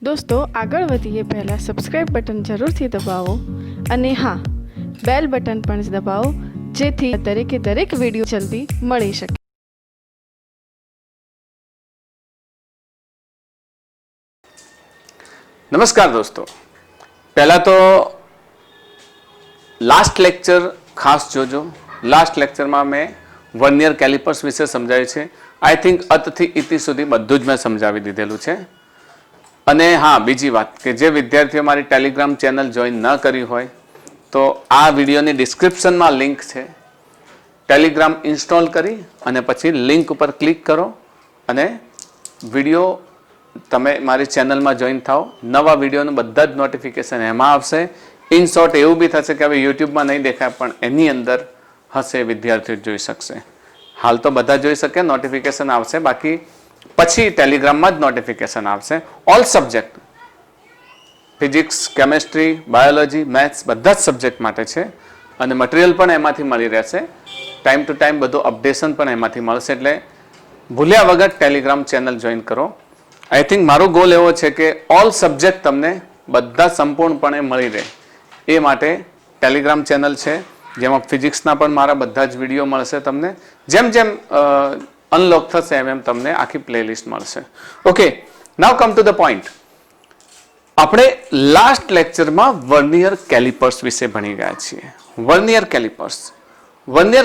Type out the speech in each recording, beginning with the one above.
दोस्तों આગળ વધીએ પહેલાં સબસ્ક્રાઇબ બટન જરૂરથી દબાવો અને હા બેલ બટન પણ દબાવો જેથી દરેકે દરેક વિડીયો જલ્દી મળી શકે. નમસ્કાર દોસ્તો, પહેલા તો લાસ્ટ લેક્ચર ખાસ જોજો. લાસ્ટ લેક્ચરમાં મેં વર્નિયર કેલિપર્સ વિશે સમજાવ્યું છે. આઈ થિંક અતથી ઇતિ સુધી બધું જ મેં સમજાવી દીધેલું છે. અને હા, બીજી વાત કે જે વિદ્યાર્થીઓ મારી ટેલિગ્રામ ચેનલ જોઈન ન કરી હોય તો આ વિડીયોની ડિસ્ક્રિપ્શનમાં લિંક છે. ટેલિગ્રામ ઇન્સ્ટોલ કરી અને પછી લિંક ઉપર ક્લિક કરો અને વિડીયો તમે મારી ચેનલમાં જોઈન થાઓ. નવા વિડીયોનું બધા જ નોટિફિકેશન એમાં આવશે. ઇન શોર્ટ એવું બી થશે કે હવે યુટ્યુબમાં નહીં દેખાય પણ એની અંદર હશે, વિદ્યાર્થીઓ જોઈ શકશે. હાલ તો બધા જોઈ શકે, નોટિફિકેશન આવશે, બાકી પછી ટેલિગ્રામમાં જ નોટિફિકેશન આવશે. All subject, physics, chemistry, biology, maths બધા જ સબ્જેક્ટ માટે છે અને મટીરિયલ પણ એમાંથી મળી રહેશે. ટાઈમ ટુ ટાઈમ બધું અપડેશન પણ એમાંથી મળશે. એટલે ભૂલ્યા વગર ટેલિગ્રામ ચેનલ જોઈન કરો. આઈ થિંક મારો ગોલ એવો છે કે ઓલ સબ્જેક્ટ તમને બધા સંપૂર્ણપણે મળી રહે એ માટે ટેલિગ્રામ ચેનલ છે, જેમાં ફિઝિક્સના પણ મારા બધા જ વિડીયો મળશે તમને. જેમ જેમ અનલોક થશે એમ એમ તમને આખી પ્લેલિસ્ટ મળશે. Okay, now come to the point. આપણે લાસ્ટ લેક્ચરમાં વર્નિયર કેલિપર્સ વિશે ભણી ગયા છીએ. વર્નિયર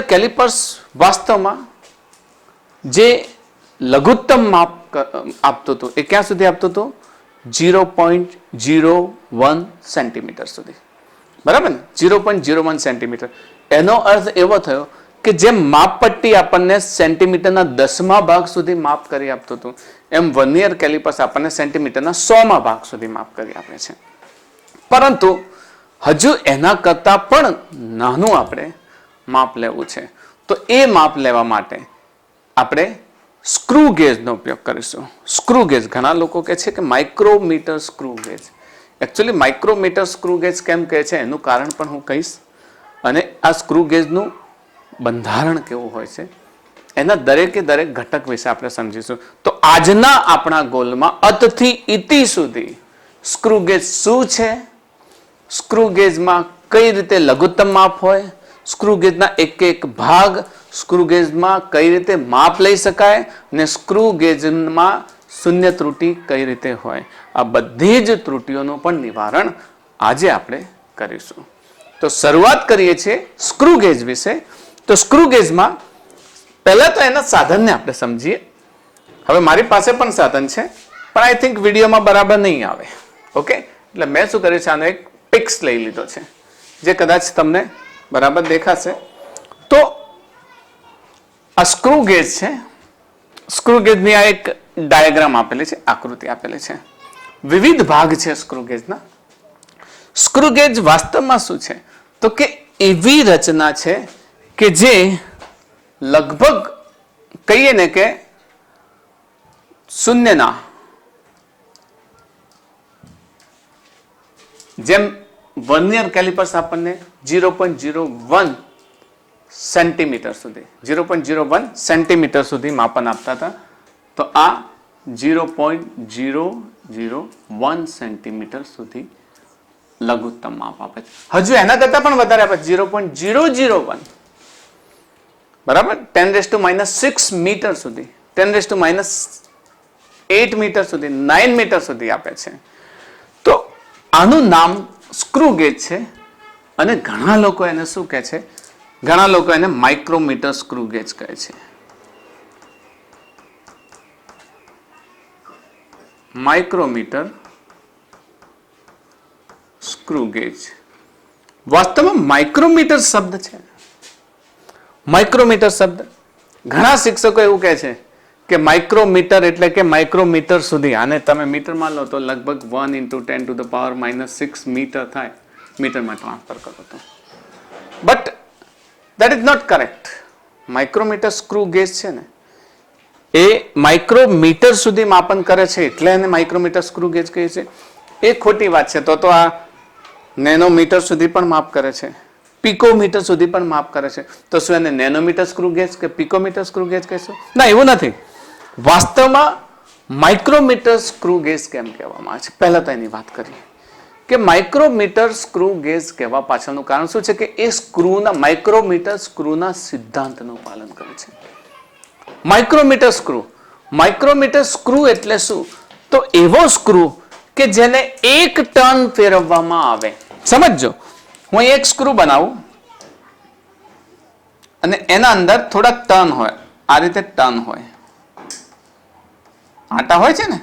કેલિપર્સ વાસ્તવમાં જે લઘુત્તમ માપ આપતું હતું એ ક્યાં સુધી આપતું હતું? 0.01 સેન્ટીમીટર સુધી. બરાબર ને? 0.01 સેન્ટીમીટર. એનો અર્થ એવો થયો કે જે માપપટ્ટી આપણને સેન્ટીમીટરના 10મા ભાગ સુધી માપ કરી આપતું હતું, એમ વર્નિયર કેલિપર્સ આપણને સેન્ટીમીટરના 100મા ભાગ સુધી માપ કરી આપે છે. પરંતુ હજુ એના કરતાં પણ નાનું આપણે માપ લેવું છે. તો એ માપ લેવા માટે આપણે સ્ક્રૂ ગેજનો ઉપયોગ કરીશું. સ્ક્રૂ ગેજ, ઘણા લોકો કહે છે કે micrometer screw gauge. Actually micrometer screw gauge કેમ કહે છે એનું કારણ પણ હું કહીશ. અને આ સ્ક્રૂ ગેજનું બંધારણ કેવું હોય છે એના દરેકે દરેક ઘટક વિશે આપણે સમજીશું. તો આજના આપણા ગોલમાં અતથી ઇતિ સુધી સ્ક્રૂ ગેજ શું છે, સ્ક્રૂ ગેજમાં કઈ રીતે લઘુત્તમ માપ હોય, સ્ક્રૂ ગેજના એક એક ભાગ, સ્ક્રૂ ગેજમાં કઈ રીતે માપ લઈ શકાય અને સ્ક્રૂ ગેજમાં શૂન્ય ત્રુટિ કઈ રીતે હોય, આ બધી જ ત્રુટિઓનું પણ નિવારણ આજે આપણે કરીશું. તો શરૂઆત કરીએ છીએ સ્ક્રૂ ગેજ વિશે. તો સ્ક્રૂ ગેજમાં પહેલા તો એના સાધનને આપણે સમજીએ. હવે મારી પાસે પણ સાધન છે પણ આઈ થિંક વિડીયોમાં બરાબર નહીં આવે. ઓકે, એટલે મેં શું કર્યું છે, આનો એક પિક્સ લઈ લીધો છે જે કદાચ તમને બરાબર દેખાશે. તો આ સ્ક્રૂ ગેજ છે. સ્ક્રૂ ગેજની આ એક ડાયાગ્રામ આપેલી છે, આકૃતિ આપેલી છે. વિવિધ ભાગ છે સ્ક્રૂ ગેજના. સ્ક્રૂ ગેજ વાસ્તવમાં શું છે તો કે એવી રચના છે કે જે લગભગ કહીએ ને કે શૂન્યના, જેમ વર્નિયર કેલિપર્સ આપણને 0.01 સેન્ટીમીટર સુધી 0.01 સેન્ટીમીટર સુધી માપન આપતા હતા, તો આ 0.001 સેન્ટીમીટર સુધી લઘુત્તમ માપ આપે છે. હજુ એના કરતા પણ વધારે આપે, 0.001, બરાબર, 10⁻⁶ મીટર સુધી, 10⁻⁸ મીટર સુધી, 9 મીટર સુધી આપે છે. તો આનું નામ સ્ક્રૂ ગેજ છે અને ઘણા લોકો એને શું કહે છે? ઘણા લોકો એને માઇક્રોમીટર સ્ક્રૂ ગેજ કહે છે. Micrometer screw gauge. વાસ્તવમાં માઇક્રોમીટર શબ્દ છે, માઇક્રોમીટર શબ્દ ઘણા શિક્ષકો એવું કહે છે કે માઇક્રોમીટર એટલે કે માઇક્રોમીટર સુધી, આને તમે મીટરમાં લો તો લગભગ 1 × 10⁻⁶ મીટર થાય, મીટરમાં ટ્રાન્સફર કરો તો. But that is not correct. Micrometer screw gauge છે ને એ માઇક્રોમીટર સુધી માપન કરે છે એટલે એને માઇક્રોમીટર સ્ક્રૂ ગેજ કહે છે. એ ખોટી વાત છે. તો આ નેનોમીટર સુધી પણ માપ કરે છે, પિકોમીટર સુધી પણ માપ કરે છે. તો શું એને નેનોમીટર સ્ક્રૂ ગેજ કે પિકોમીટર સ્ક્રૂ ગેજ કહેશું? ના, એવું નથી. વાસ્તવમાં માઇક્રોમીટર સ્ક્રૂ ગેજ કેમ કહેવામાં આવે છે? પહેલા તો એની વાત કરીએ કે માઇક્રોમીટર સ્ક્રૂ ગેજ કહેવા પાછળનું કારણ શું છે કે એ માઇક્રોમીટર સ્ક્રૂના સિદ્ધાંતનું પાલન કરે છે. માઇક્રોમીટર સ્ક્રૂ એટલે શું? તો એવો સ્ક્રૂ કે જેને 1 ટન ફેરવવામાં આવે. સમજો, હું એક સ્ક્રૂ બનાવું અને એના અંદર થોડા ટર્ન હોય, આ રીતે ટર્ન હોય, આટા હોય છે ને,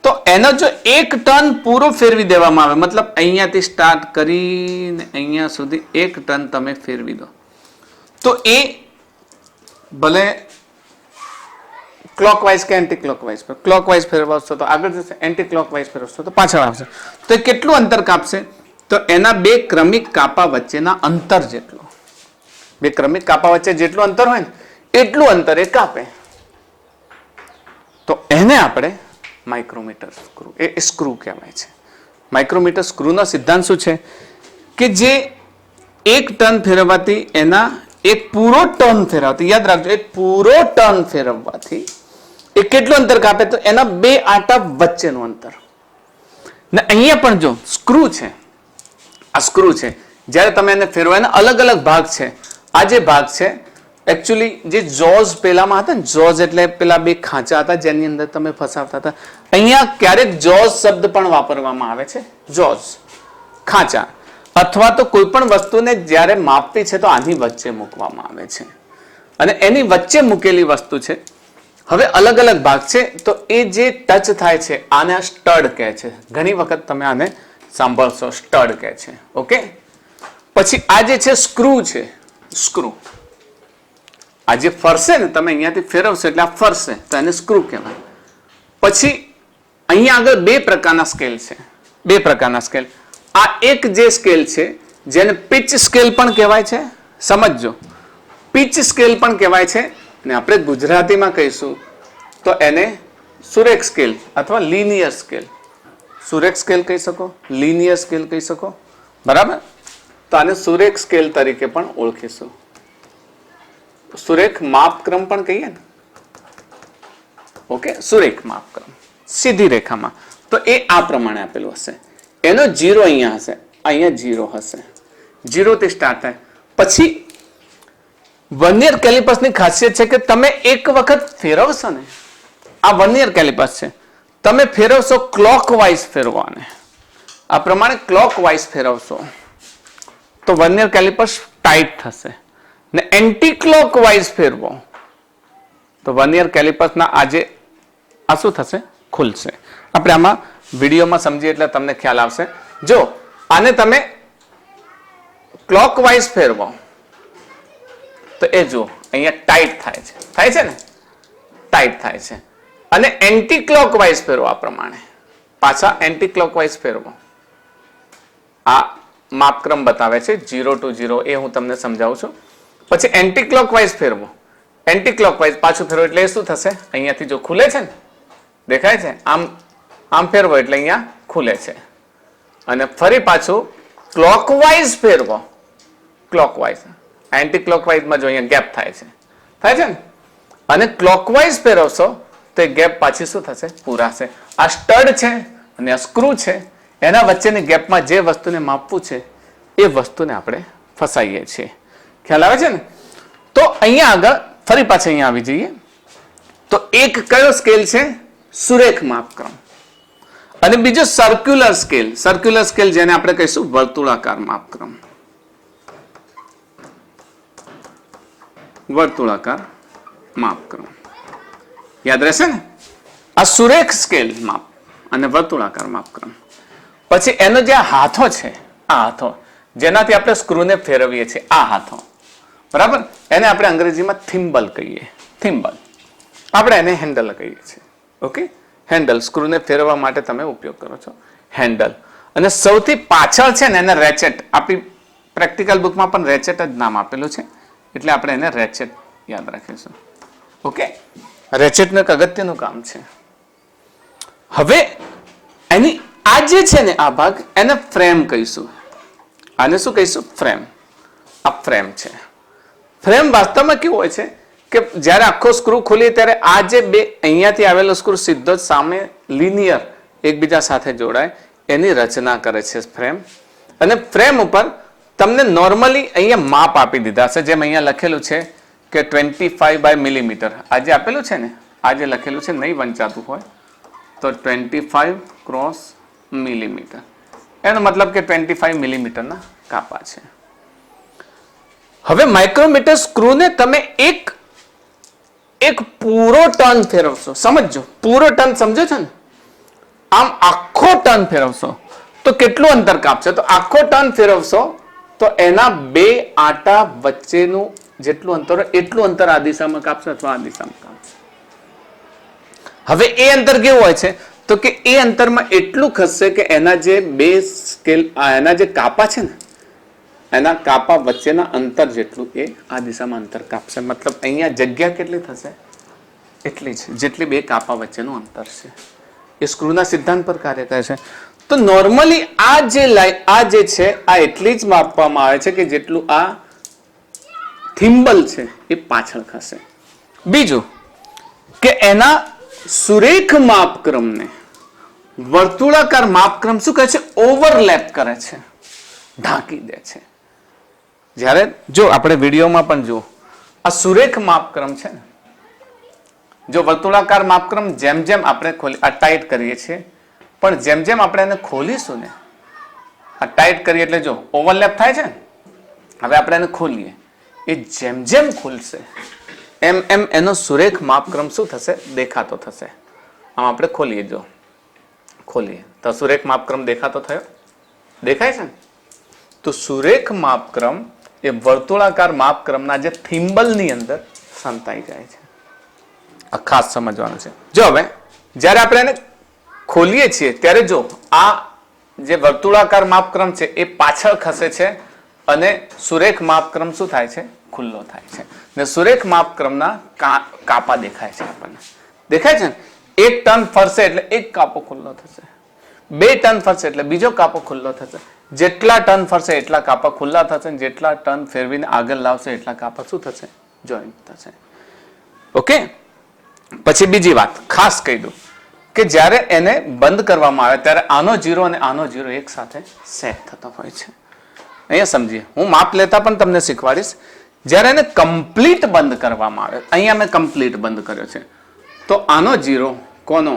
તો એનો જો 1 ટન પૂરો ફેરવી દેવામાં આવે, મતલબ અહીંયાથી સ્ટાર્ટ કરીને અહીંયા સુધી 1 ટન તમે ફેરવી દો, તો એ ભલે ક્લોકવાઇઝ કે એન્ટી ક્લોકવાઇઝ, ક્લોકવાઇઝ ફેરવશો તો આગળ જશે, એન્ટી ક્લોકવાઇઝ ફેરવશો તો પાછળ આવશે. તો એ કેટલું અંતર કાપશે? તો એના 2 ક્રમિક કાપા વચ્ચેના અંતર જેટલો, 2 ક્રમિક કાપા વચ્ચે જેટલું અંતર હોય ને એટલું અંતર એ કાપે. તો એને આપણે માઇક્રોમીટર સ્ક્રૂ, એ સ્ક્રૂ કહેવાય છે. માઇક્રોમીટર સ્ક્રૂનો સિદ્ધાંત શું છે કે જે 1 ટન ફેરવવાથી એના એક પૂરો ટર્ન ફેરવવાથી, યાદ રાખજો, એક પૂરો ટર્ન ફેરવવાથી એ કેટલું અંતર કાપે? તો એના 2 આટા વચ્ચેનું અંતર. ને અહીંયા પણ જો સ્ક્રૂ છે, આ સ્ક્રૂ છે, જ્યારે તમે એને ફેરવો એના અલગ અલગ ભાગ છે. આ જે ભાગ છે એકચ્યુઅલી જે જોઝ પેલામાં હતા ને, જોઝ એટલે પેલા 2 ખાંચા હતા જેની અંદર તમે ફસાવતા હતા. અહીંયા ક્યારેક જોઝ શબ્દ પણ વાપરવામાં આવે છે, જોઝ, ખાંચા, અથવા તો કોઈ પણ વસ્તુને જ્યારે માપવી છે તો આની વચ્ચે મૂકવામાં આવે છે અને એની વચ્ચે મૂકેલી વસ્તુ છે. હવે અલગ અલગ ભાગ છે તો એ જે ટચ થાય છે આને સ્ટડ કહે છે. ઘણી વખત તમે આને સાંભળશો, સ્ટડ કહે છે. ઓકે, પછી આ જે છે સ્ક્રૂ છે, સ્ક્રૂ આ જે ફરશે ને, તમે અહીંયાથી ફેરવશો એટલે આ ફરશે તો એને સ્ક્રૂ કહેવાય. પછી અહીંયા આગળ 2 પ્રકારના સ્કેલ છે, 2 પ્રકારના સ્કેલ. આ એક જે સ્કેલ છે જેને પિચ સ્કેલ પણ કહેવાય છે, સમજજો, પિચ સ્કેલ પણ કહેવાય છે, ને આપણે ગુજરાતીમાં કહીશું તો એને સુરેખ સ્કેલ અથવા લિનિયર સ્કેલ. સુરેખ સ્કેલ કહી શકો, લિનિયર સ્કેલ કહી શકો, બરાબર? તો આને સુરેખ સ્કેલ તરીકે પણ ઓળખીશું. સુરેખ માપક્રમ પણ કહીએ ને, ઓકે, સુરેખ માપક્રમ સીધી રેખામાં. તો એ આ પ્રમાણે આપેલું હશે. એનો 0 અહીંયા હશે, અહીંયા 0 હશે, 0 થી સ્ટાર્ટ થાય. પછી વર્નિયર કેલિપર્સની ખાસિયત છે કે તમે એક વખત ફેરવશો ને, આ વર્નિયર કેલિપર્સ છે, તમે ફેરવશો ક્લોકવાઇઝ ફેરવાને, આ પ્રમાણે ક્લોકવાઇઝ ફેરવશો તો વર્નિયર કેલિપર્સ ટાઈટ થશે, ને એન્ટી ક્લોકવાઇઝ ફેરવો તો વર્નિયર કેલિપર્સના આજે આ શું થશે? ખુલશે. આપણે આમાં વિડીયોમાં સમજીએ એટલે તમને ખ્યાલ આવશે. જો આને તમે ક્લોકવાઇઝ ફેરવો તો એ જો અહીંયા ટાઈટ થાય છે ને, ટાઈટ થાય છે. અને એન્ટી ક્લોકવાઇઝ ફેરવો આ પ્રમાણે, પાછા એન્ટી ક્લોકવાઇઝ ફેરવો. આ માપક્રમ બતાવે છે 0 to 0, એ હું તમને સમજાવું છું. પછી એન્ટી ક્લોકવાઇઝ ફેરવો, એન્ટી ક્લોકવાઇઝ પાછું ફેરવો એટલે શું થશે? અહીંયાથી જો ખુલે છે ને, દેખાય છે, આમ ફેરવો એટલે અહીંયા ખુલે છે. અને ફરી પાછું ક્લોકવાઇઝ ફેરવો, ક્લોકવાઇઝ, એન્ટી ક્લોકવાઇઝમાં જો અહીંયા ગેપ થાય છે ને, અને ક્લોકવાઇઝ ફેરવશો તો એ ગેપ પાછી શું થશે? પૂરાશે. આ સ્ટડ છે અને આ સ્ક્રૂ છે, એના વચ્ચેની ગેપમાં જે વસ્તુને માપવું છે એ વસ્તુને આપણે ફસાઈએ છીએ. ખ્યાલ આવે છે ને? તો અહીંયા આગળ ફરી પાછા અહીંયા આવી જઈએ તો એક કયો સ્કેલ છે? સુરેખ માપક્રમ. અને બીજો સર્ક્યુલર સ્કેલ. સર્ક્યુલર સ્કેલ જેને આપણે કહીશું વર્તુળાકાર માપક્રમ. વર્તુળાકાર માપક્રમ યાદ રહેશે ને? આ સુરેખ સ્કેલ માપ અને વર્તુળાકાર માપક્રમ. પછી એનો જે હાથો છે, આ હાથો જેનાથી આપણે સ્ક્રૂને ફેરવીએ છીએ, આ હાથો, બરાબર, એને આપણે અંગ્રેજીમાં થિમ્બલ કહીએ. થિમ્બલ, આપણે એને હેન્ડલ કહીએ છીએ. ઓકે, હેન્ડલ, સ્ક્રૂને ફેરવવા માટે તમે ઉપયોગ કરો છો, હેન્ડલ. અને સૌથી પાછળ છે ને એને રેચેટ, આપણી પ્રેક્ટિકલ બુકમાં પણ રેચેટ જ નામ આપેલું છે એટલે આપણે એને રેચેટ યાદ રાખીશું. ઓકે, રેચેટનું એક અગત્યનું કામ છે. હવે એની આ જે છે ને આ ભાગ, એને ફ્રેમ કહીશું. આને શું કહીશું? ફ્રેમ. આ ફ્રેમ છે. ફ્રેમ વાસ્તવમાં કેવું હોય છે કે જ્યારે આખો સ્ક્રૂ ખોલીએ ત્યારે આ જે બે અહીંયાથી આવેલો સ્ક્રૂ સીધો જ સામે લિનિયર એકબીજા સાથે જોડાય એની રચના કરે છે ફ્રેમ. અને ફ્રેમ ઉપર તમને નોર્મલી અહીંયા માપ આપી દીધા છે, જેમ અહીંયા લખેલું છે કે 25 બાય મિલીમીટર. આ જે આપેલું છે ને, આ જે લખેલું છે નહીં વંચાતું હોય તો 25 ક્રોસ મિલીમીટર, એનો મતલબ કે 25 મિલીમીટરના કાપા છે. હવે માઇક્રોમીટર સ્ક્રૂને તમે એક પૂરો ટર્ન ફેરવશો, સમજો પૂરો ટર્ન સમજો છો ને, આમ આખો ટર્ન ફેરવશો તો કેટલું અંતર કાપશે? તો આખો ટર્ન ફેરવશો તો એના બે આટા વચ્ચેનું જેટલું અંતર હોય એટલું અંતર આ દિશામાં કાપશે અથવા આ દિશામાં કાપશે. હવે એ અંતર કેવું હોય છે? તો કે એ અંતરમાં એટલું ખસશે કે એના જે બે સ્કેલ, એના જે કાપા છે ને, એના કાપા વચ્ચેના અંતર જેટલું એ આ દિશામાં અંતર કાપશે. મતલબ અહીંયા જગ્યા કેટલી થશે? એટલી જ જેટલી બે કાપા વચ્ચેનું અંતર છે. એ સ્ક્રૂના સિદ્ધાંત પર કાર્ય કરે છે. તો નોર્મલી આ જે લાઈન, આ જે છે, આ એટલી જ માપવામાં આવે છે કે જેટલું આ થિમ્બલ છે એ પાછળ ખસે. બીજું કે એના સુરેખ માપક્રમને વર્તુળાકાર માપક્રમ શું કહે છે? ઓવરલેપ કરે છે, ઢાંકી દે છે. જ્યારે જો આપણે વિડીયોમાં પણ જો આ સુરેખ માપક્રમ છે ને, જો વર્તુળાકાર માપક્રમ જેમ જેમ આપણે ખોલી આ ટાઈટ કરીએ છીએ, પણ જેમ જેમ આપણે એને ખોલીશું ને, આ ટાઈટ કરીએ એટલે જો ઓવરલેપ થાય છે ને, હવે આપણે એને ખોલીએ, એ જેમ જેમ ખુલશે એમ એમ એનો સુરેખ માપક્રમ શું થશે? દેખાતો થશે. આમ આપણે ખોલીએ, જો ખોલીએ તો સુરેખ માપક્રમ દેખાતો થયો, દેખાય છે ને? તો સુરેખ માપક્રમ એ વર્તુળાકાર માપક્રમના જે થિમ્બલની અંદર સંતાઈ જાય છે. આ ખાસ સમજવાનું છે. જો હવે જ્યારે આપણે એને ખોલીએ છીએ ત્યારે જો આ જે વર્તુળાકાર માપક્રમ છે એ પાછળ ખસે છે અને સુરેખ માપક્રમ શું થાય છે? ખુલ્લો થાય છે. ને સુરેખ માપક્રમના કાપા દેખાય છે આપણને, દેખાય છે ને? એક ટર્ન ફરશે એટલે એક કાપો ખુલ્લો થશે, બે ટર્ન ફરશે એટલે બીજો કાપો ખુલ્લો થશે. જેટલા ટર્ન ફરશે એટલા કાપા ખુલ્લા થશે, જેટલા ટર્ન ફેરવીને આગળ લાવશે એટલા કાપા શું થશે? જોઈન્ટ થશે. ઓકે. પછી બીજી વાત ખાસ કહી દઉં કે જ્યારે એને બંધ કરવામાં આવે ત્યારે આનો 0 અને આનો 0 એક સાથે સેટ થતો હોય છે. અહીંયા સમજીએ, હું માપ લેતા પણ તમને શીખવાડીશ. જ્યારે એને કમ્પ્લીટ બંધ કરવામાં આવે, અહીંયા મેં કમ્પ્લીટ બંધ કર્યો છે, તો આનો 0 કોનો?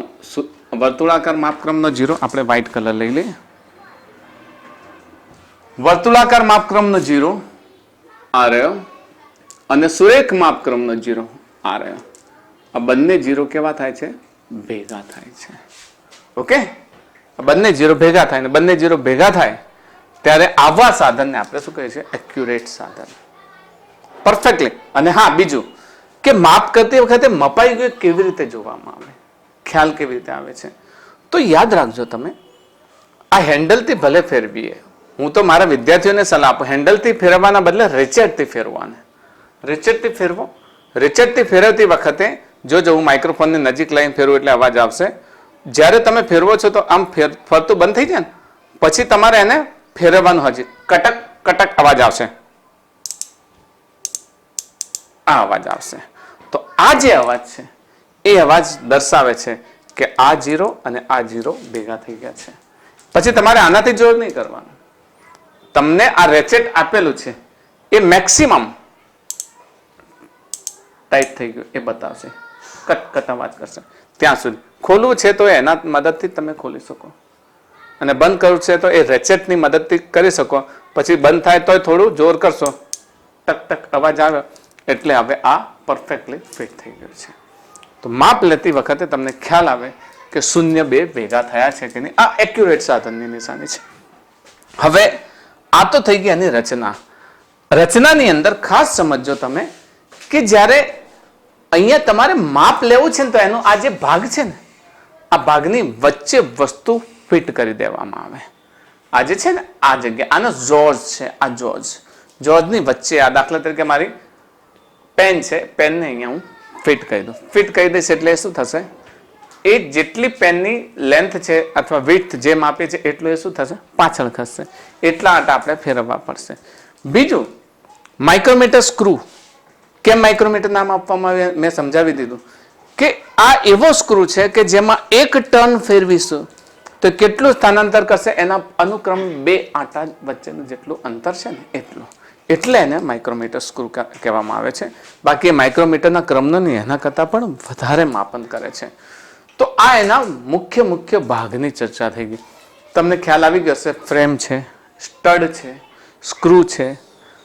વર્તુળાકાર માપક્રમનો 0 આપણે વ્હાઈટ કલર લઈ લઈએ. વર્તુળાકાર માપક્રમનો 0 આ રહ્યો અને સુરેખ માપક્રમનો 0 આ રહ્યો. આ બંને 0 કેવા થાય છે? ભેગા થાય છે. ઓકે. બંને 0 ભેગા થાય ને બંને 0 ભેગા થાય ત્યારે આવા સાધનને આપણે શું કહીએ છીએ? એક્યુરેટ સાધન. પરફેક્ટલી. અને હા, બીજું કે માપ કરતી વખતે મપાઈ ગયું કેવી રીતે જોવામાં આવે, ખ્યાલ કેવી રીતે આવે છે? તો યાદ રાખજો તમે, આ હેન્ડલથી ભલે ફેરવીએ, હું તો મારા વિદ્યાર્થીઓને સલાહ આપું, હેન્ડલથી ફેરવવાના બદલે રેચેટથી ફેરવાને. રેચેટથી ફેરવો. રેચેટથી ફેરવતી વખતે જો હું માઇક્રોફોનની નજીક લઈને ફેરવું એટલે અવાજ આવશે. જ્યારે તમે ફેરવો છો તો આમ ફરતું બંધ થઈ જાય ને, પછી તમારે એને ફેરવવાનું, હજી કટક કટક અવાજ આવશે, આ અવાજ આવશે. તો આ જે અવાજ છે એ અવાજ દર્શાવે છે કે આ 0 અને આ 0 ભેગા થઈ ગયા છે. પછી તમારે આનાથી જોર નહીં કરવાનું. તમને આ રેચેટ આપેલું છે એ મેક્સિમમ ટાઈટ થઈ ગયું એ બતાવશે, કટ કટ અવાજ કરશે. ત્યાં સુધી ખોલવું છે તો એના મદદથી તમે ખોલી શકો, અને બંધ કરવું છે તો એ રેચેટની મદદથી કરી શકો. પછી બંધ થાય તોય થોડું જોર કરશો, ટક ટક અવાજ આવે એટલે હવે આ પરફેક્ટલી ફિટ થઈ ગયું છે. તો માપ લેતી વખતે તમને ખ્યાલ આવે કે 0 2 ભેગા થયા છે કે નહીં. આ એક્યુરેટ સાધનની નિશાની છે. હવે આ તો થઈ ગઈ એની રચના. રચનાની અંદર ખાસ સમજો તમે કે જ્યારે અહીંયા તમારે માપ લેવું છે ને, તો એનો આ જે ભાગ છે ને, આ ભાગની વચ્ચે વસ્તુ ફિટ કરી દેવામાં આવે. આ જે છે ને, આ જગ્યા, આનો જોર્જ છે. આ જોર્જની વચ્ચે, આ દાખલા તરીકે મારી પેન છે, પેનને અહીંયા હું ફિટ કરી દઉં. ફિટ કરી દઈશ એટલે શું થશે? એ જેટલી પેનની લેન્થ છે અથવા વિડ્થ જે માપીએ છે એટલું એ શું થશે? પાછળ ખસશે. એટલા આટા આપણે ફેરવવા પડશે. બીજું, માઇક્રોમીટર સ્ક્રૂ કેમ માઇક્રોમીટર નામ આપવામાં આવ્યા મેં સમજાવી દીધું કે આ એવો સ્ક્રૂ છે કે જેમાં એક ટર્ન ફેરવીશું તો કેટલું સ્થાનાંતર કરશે, એના અનુક્રમ બે આંટા વચ્ચેનું જેટલું અંતર છે ને એટલું, એટલે એને માઇક્રોમીટર સ્ક્રૂ કહેવામાં આવે છે. બાકી માઇક્રોમીટરના ક્રમનો નહીં, એના કરતાં પણ વધારે માપન કરે છે. તો આ એના મુખ્ય ભાગની ચર્ચા થઈ ગઈ. તમને ખ્યાલ આવી ગયો હશે, ફ્રેમ છે, સ્ટડ છે, સ્ક્રૂ છે,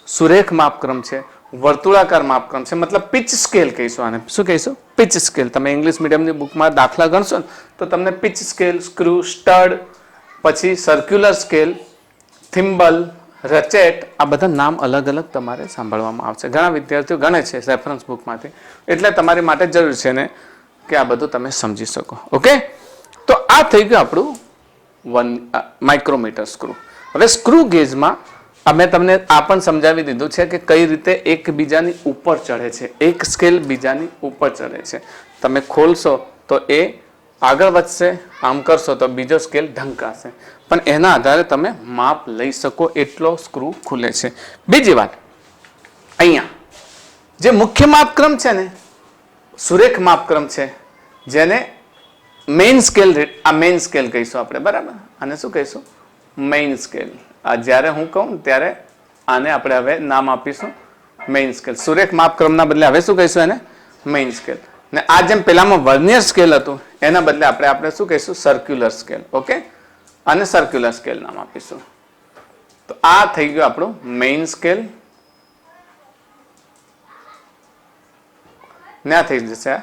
સુરેખ માપક્રમ છે, વર્તુળાકાર માપક્રમ છે, મતલબ પિચ સ્કેલ કહીશું આને. શું કહીશું? Pitch scale. તમે ઇંગ્લિશ મીડિયમની બુકમાં દાખલા ગણશો ને તો તમને પિચ સ્કેલ, સ્ક્રૂ, સ્ટડ, પછી સર્ક્યુલર સ્કેલ, થિમ્બલ, રચેટ, આ બધા નામ અલગ અલગ તમારે સાંભળવામાં આવશે. ઘણા વિદ્યાર્થીઓ ગણે છે રેફરન્સ બુકમાંથી, એટલે તમારી માટે જરૂર છે ને કે આ બધું તમે સમજી શકો. ઓકે, તો આ થઈ ગયું આપણું માઇક્રોમીટર સ્ક્રૂ. હવે સ્ક્રૂ ગેજમાં મેં તમને આ પણ સમજાવી દીધું છે કે કઈ રીતે એકબીજાની ઉપર ચડે છે, એક સ્કેલ બીજાની ઉપર ચડે છે. તમે ખોલશો તો એ આગળ વધશે, આમ કરશો તો બીજો સ્કેલ ઢંકાશે, પણ એના આધારે તમે માપ લઈ શકો એટલો સ્ક્રૂ ખુલે છે. બીજી વાત, અહીંયા જે મુખ્ય માપક્રમ છે ને, સુરેખ માપક્રમ છે, જેને મેઇન સ્કેલ, આ મેઇન સ્કેલ કહીશું આપણે, બરાબર? આને શું કહીશું? Main scale. આ જ્યારે હું કહું ત્યારે આને આપણે હવે નામ આપીશું મેઇન સ્કેલ. સુરેખ માપક્રમના બદલે હવે શું કહીશું? એને મેઇન સ્કેલ. ને આ જેમ પેલામાં વર્નિયર સ્કેલ હતું એના બદલે આપણે શું કહીશું? Circular scale. ઓકે, આને સર્ક્યુલર સ્કેલ નામ આપીશું. તો આ થઈ ગયું આપણું મેઇન સ્કેલ, ને આ થઈ જશે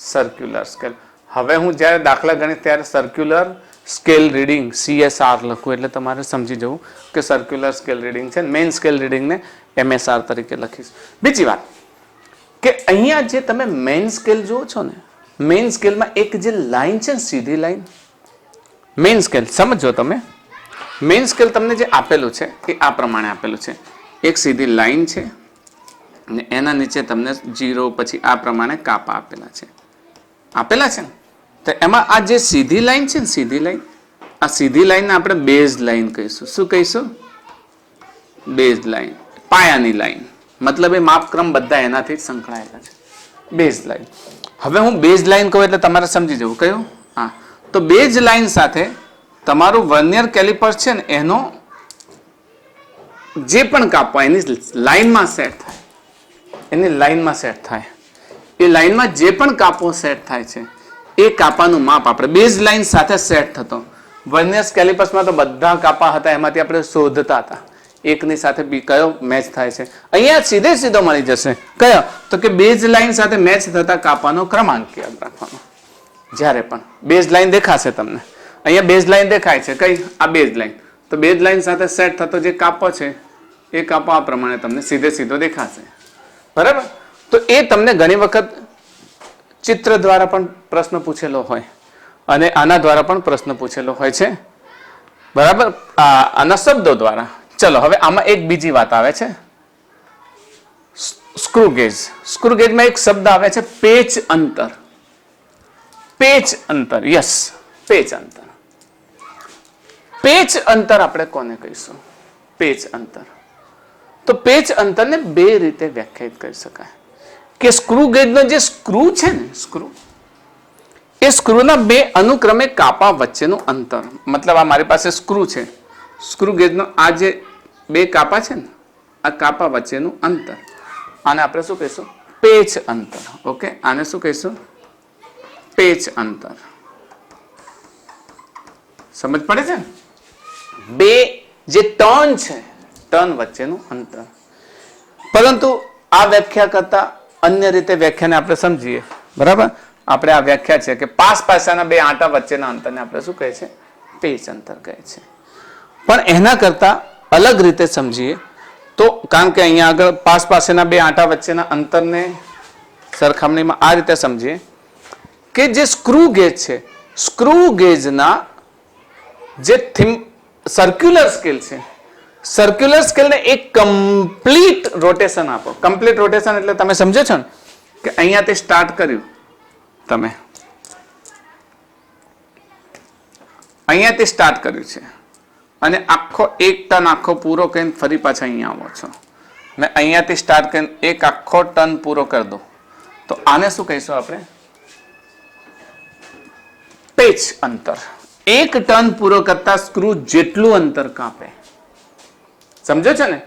સર્ક્યુલર સ્કેલ. હવે હું જ્યારે દાખલા ગણીશ ત્યારે સર્ક્યુલર સ્કેલ રીડિંગ CSR લખું એટલે તમારે સમજી જવું કે સર્ક્યુલર સ્કેલ રીડિંગ છે. મેઇન સ્કેલ રીડિંગને MSR તરીકે લખીશ. બીજી વાત કે અહીંયા જે તમે મેઇન સ્કેલ જુઓ છો ને, મેઇન સ્કેલમાં એક જે લાઈન છે ને, સીધી લાઈન, મેઇન સ્કેલ સમજો તમે. મેઇન સ્કેલ તમને જે આપેલું છે એ આ પ્રમાણે આપેલું છે. એક સીધી લાઈન છે ને એના નીચે તમને 0 પછી આ પ્રમાણે કાપા આપેલા છે ને. તો એમાં આ જે સીધી લાઈન છે ને, સીધી લાઈન, આ સીધી લાઈનને આપણે બેઝ લાઈન કહીશું. શું કહીશું? બેઝ લાઈન, પાયાની લાઈન. મતલબ એ માપક્રમ બધા એનાથી જ સંકળાયેલા છે, બેઝ લાઈન. હવે હું બેઝ લાઈન કહું એટલે તમારે સમજી જવું કયું. હા, તો બેઝ લાઈન સાથે તમારું વર્નિયર કેલિપર છે ને, એનો જે પણ કાપો એની લાઈનમાં સેટ થાય, એની લાઈનમાં સેટ થાય. એ લાઈનમાં જે પણ કાપો સેટ થાય છે એ કાપાનું માપ આપણે બેઝ લાઈન સાથે સેટ થતો. વર્નિયર કેલિપર્સમાં તો બધા કાપા હતા, એમાંથી આપણે શોધતા હતા એકની સાથે બી કયો મેચ થાય છે. અહીંયા સીધો મળી જશે. કયો? તો કે બેઝ લાઈન સાથે મેચ થતા કાપાનો ક્રમાંક યાદ રાખવાનો. જ્યારે પણ બેઝ લાઈન દેખાશે તમને, અહીંયા બેઝ લાઈન દેખાય છે, કઈ? આ બેઝ લાઈન. તો બેઝ લાઈન સાથે સેટ થતો જે કાપો છે એ કાપો આ પ્રમાણે તમને સીધો દેખાશે, બરાબર? તો એ તમને ઘણી વખત ચિત્ર દ્વારા પણ પ્રશ્ન પૂછેલો હોય અને આના દ્વારા પણ પ્રશ્ન પૂછેલો હોય છે, બરાબર? આના શબ્દો દ્વારા. ચલો, હવે આમાં એક બીજી વાત આવે છે, સ્ક્રૂ ગેજ. સ્ક્રૂ ગેજમાં એક શબ્દ આવે છે પેચ અંતર. પેચ અંતર, યસ, પેચ અંતર. પેચ અંતર આપણે કોને કહીશું? પેચ અંતર. તો પેચ અંતરને બે રીતે વ્યાખ્યાયિત કરી શકાય કે સ્ક્રૂ ગેજનો જે સ્ક્રૂ છે ને, સ્ક્રૂ, એ સ્ક્રૂના બે અનુક્રમે કાપા વચ્ચેનું અંતર. મતલબ આ મારી પાસે સ્ક્રૂ છે, સ્ક્રૂ ગેજનો આ જે બે કાપા છે ને, આ કાપા વચ્ચેનું અંતર, આને આપણે શું કહીશું? પેચ અંતર. ઓકે, આને શું કહીશું? પેચ અંતર. સમજ પડે છે? બે જે ટર્ન છે, ટર્ન વચ્ચેનું અંતર. પરંતુ આ વ્યાખ્યા કરતા અન્ય રીતે વ્યાખ્યાને આપણે સમજીએ, બરાબર? આપણે આ વ્યાખ્યા છે કે પાસાના બે આંટા વચ્ચેના અંતરને આપણે શું કહે છે? પેચ અંતર કહે છે. પણ એના કરતા અલગ રીતે સમજીએ તો, કારણ કે અહીંયા આગળ પાસેના બે આંટા વચ્ચેના અંતરને સરખામણીમાં આ રીતે સમજીએ કે જે સ્ક્રૂ ગેજ છે, સ્ક્રૂ ગેજના જે સર્ક્યુલર સ્કેલ છે, સર્ક્યુલર સ્કેલને એક કમ્પ્લીટ રોટેશન આપો. કમ્પ્લીટ રોટેશન એટલે તમે સમજો છો ને કે અહીંયાથી સ્ટાર્ટ કર્યું, તમે અહીંયાથી સ્ટાર્ટ કર્યું છે અને આખો એક ટર્ન આખો પૂરો કરીને ફરી પાછા અહીંયા આવો છો મેં અહીંયાથી સ્ટાર્ટ કરીને એક આખો ટર્ન પૂરો કરી દઉં તો આને શું કહીશું આપણે? પેચ અંતર. એક ટર્ન પૂરો કરતા સ્ક્રૂ જેટલું અંતર કાપે, સમજો છો ને?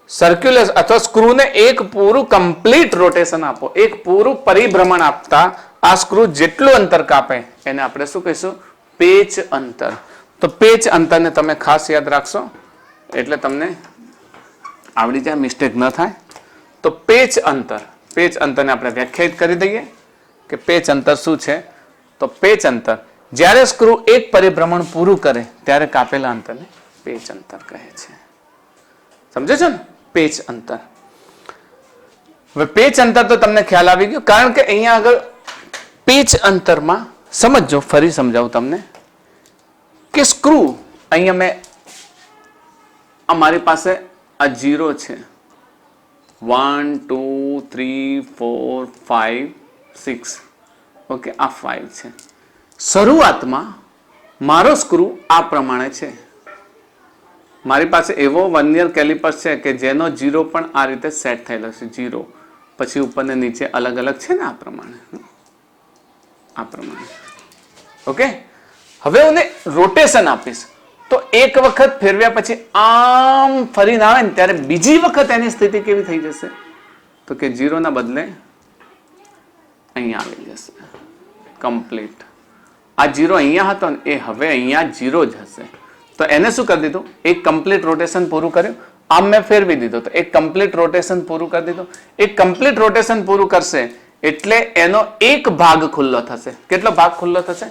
સર્ક્યુલર અથવા સ્ક્રૂને એક પૂરું કમ્પ્લીટ રોટેશન આપો, એક પૂરું પરિભ્રમણ આપતા આ સ્ક્રૂ જેટલું અંતર કાપે એને આપણે શું કહીશું? પેચ અંતર. તો પેચ અંતરને તમે ખાસ યાદ રાખશો એટલે તમને આવડી જાય, મિસ્ટેક ન થાય. તો પેચ અંતર, પેચ અંતરને આપણે વ્યાખ્યાયિત કરી દઈએ કે પેચ અંતર શું છે? તો પેચ અંતર જ્યારે સ્ક્રૂ એક પરિભ્રમણ પૂરું કરે ત્યારે કાપેલા અંતરને પેચ અંતર કહે છે. સમજો છો ને? પેચ અંતર. હવે પેચ અંતર તો તમને ખ્યાલ આવી ગયો, કારણ કે અહીંયા આગળ પેચ અંતરમાં સમજો, ફરી સમજાવું તમને કે સ્ક્રૂ અહીંયા મેં અમારી પાસે આ 0 છે, 1 2 3 4 5 6, ઓકે, આ 5 છે. શરૂઆતમાં મારો સ્ક્રૂ આ પ્રમાણે છે. મારી પાસે એવો વર્નિયર કેલિપર્સ છે કે જેનો 0 પણ આ રીતે સેટ થયેલો છે, 0 પછી ઉપર ને નીચે અલગ અલગ છે ને, આ પ્રમાણે, ઓકે. હવે હું રોટેશન આપીશ તો એક વખત ફેરવ્યા પછી આમ ફરીને આવે ને ત્યારે બીજી વખત એની સ્થિતિ કેવી થઈ જશે? તો કે 0 ના બદલે અહીંયા આવી જશે કમ્પ્લીટ. આ 0 અહીંયા હતો ને એ હવે અહીંયા 0 જ હશે. તો એને શું કરી દીધું? એક કમ્પ્લીટ રોટેશન પૂરું કર્યું. આમ મેં ફેરવી દીધો તો એક કમ્પ્લીટ રોટેશન પૂરું કરી દીધું. એક કમ્પ્લીટ રોટેશન પૂરું કરશે એટલે એનો એક ભાગ ખુલ્લો થશે. કેટલો ભાગ ખુલ્લો થશે?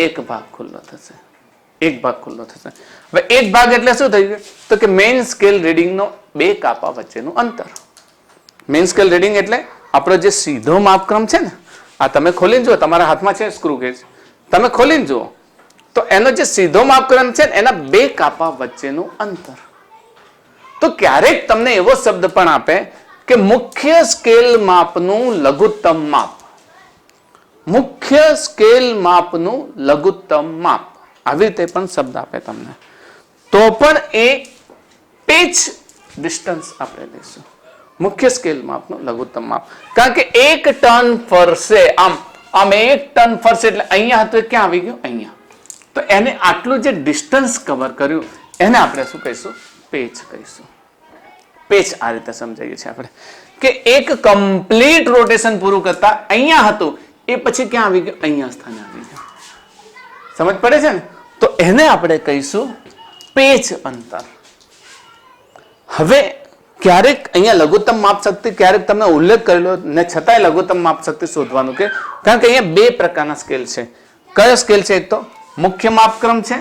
એક ભાગ ખુલ્લો થશે. એક ભાગ ખુલ્લો થશે. હવે એક ભાગ એટલે શું થઈ ગયું? તો કે મેઇન સ્કેલ રીડિંગનો બે કાપા વચ્ચેનું અંતર. મેઇન સ્કેલ રીડિંગ એટલે આપણો જે સીધો માપક્રમ છે ને, આ તમે ખોલીને જુઓ, તમારા હાથમાં છે સ્ક્રૂ ગેજ, તમે ખોલીને જુઓ તો એનો જે સીધો માપક્રમ છે ને એના બે કાપા વચ્ચેનું અંતર. તો ક્યારેક તમને એવો શબ્દ પણ આપે કે મુખ્ય સ્કેલ માપનું લઘુત્તમ માપ. મુખ્ય સ્કેલ માપનું લઘુત્તમ માપ, આવી રીતે પણ શબ્દ આપે તમને, તો પણ એ પેચ ડિસ્ટન્સ આપણે લઈશું. મુખ્ય સ્કેલ માપનું લઘુત્તમ માપ. કારણ કે એક ટર્ન ફરશે, આમ એક ટર્ન ફરશે એટલે અહીંયા હતું એ ક્યાં આવી ગયું? અહીંયા. તો એને આટલું જે ડિસ્ટન્સ કવર કર્યું એને આપણે શું કહીશું? પેચ કહીશું. પેચ આ રીતે સમજાવીએ છીએ આપણે કે એક કમ્પ્લીટ રોટેશન પૂરું કરતા અહીંયા હતું એ પછી ક્યાં આવી ગયું? અહીંયા સ્થાને આવી ગયું. સમજ પડે છે ને? તો એને આપણે કહીશું પેચ અંતર. હવે ક્યારેક અહીંયા લઘુત્તમ માપ શક્તિ ક્યારેક તમને ઉલ્લેખ કરેલો ને છતાંય લઘુત્તમ માપ શક્તિ શોધવાનું કે, કારણ કે અહીંયા બે પ્રકારના સ્કેલ છે. કયો સ્કેલ છે? એક તો મુખ્ય માપક્રમ છે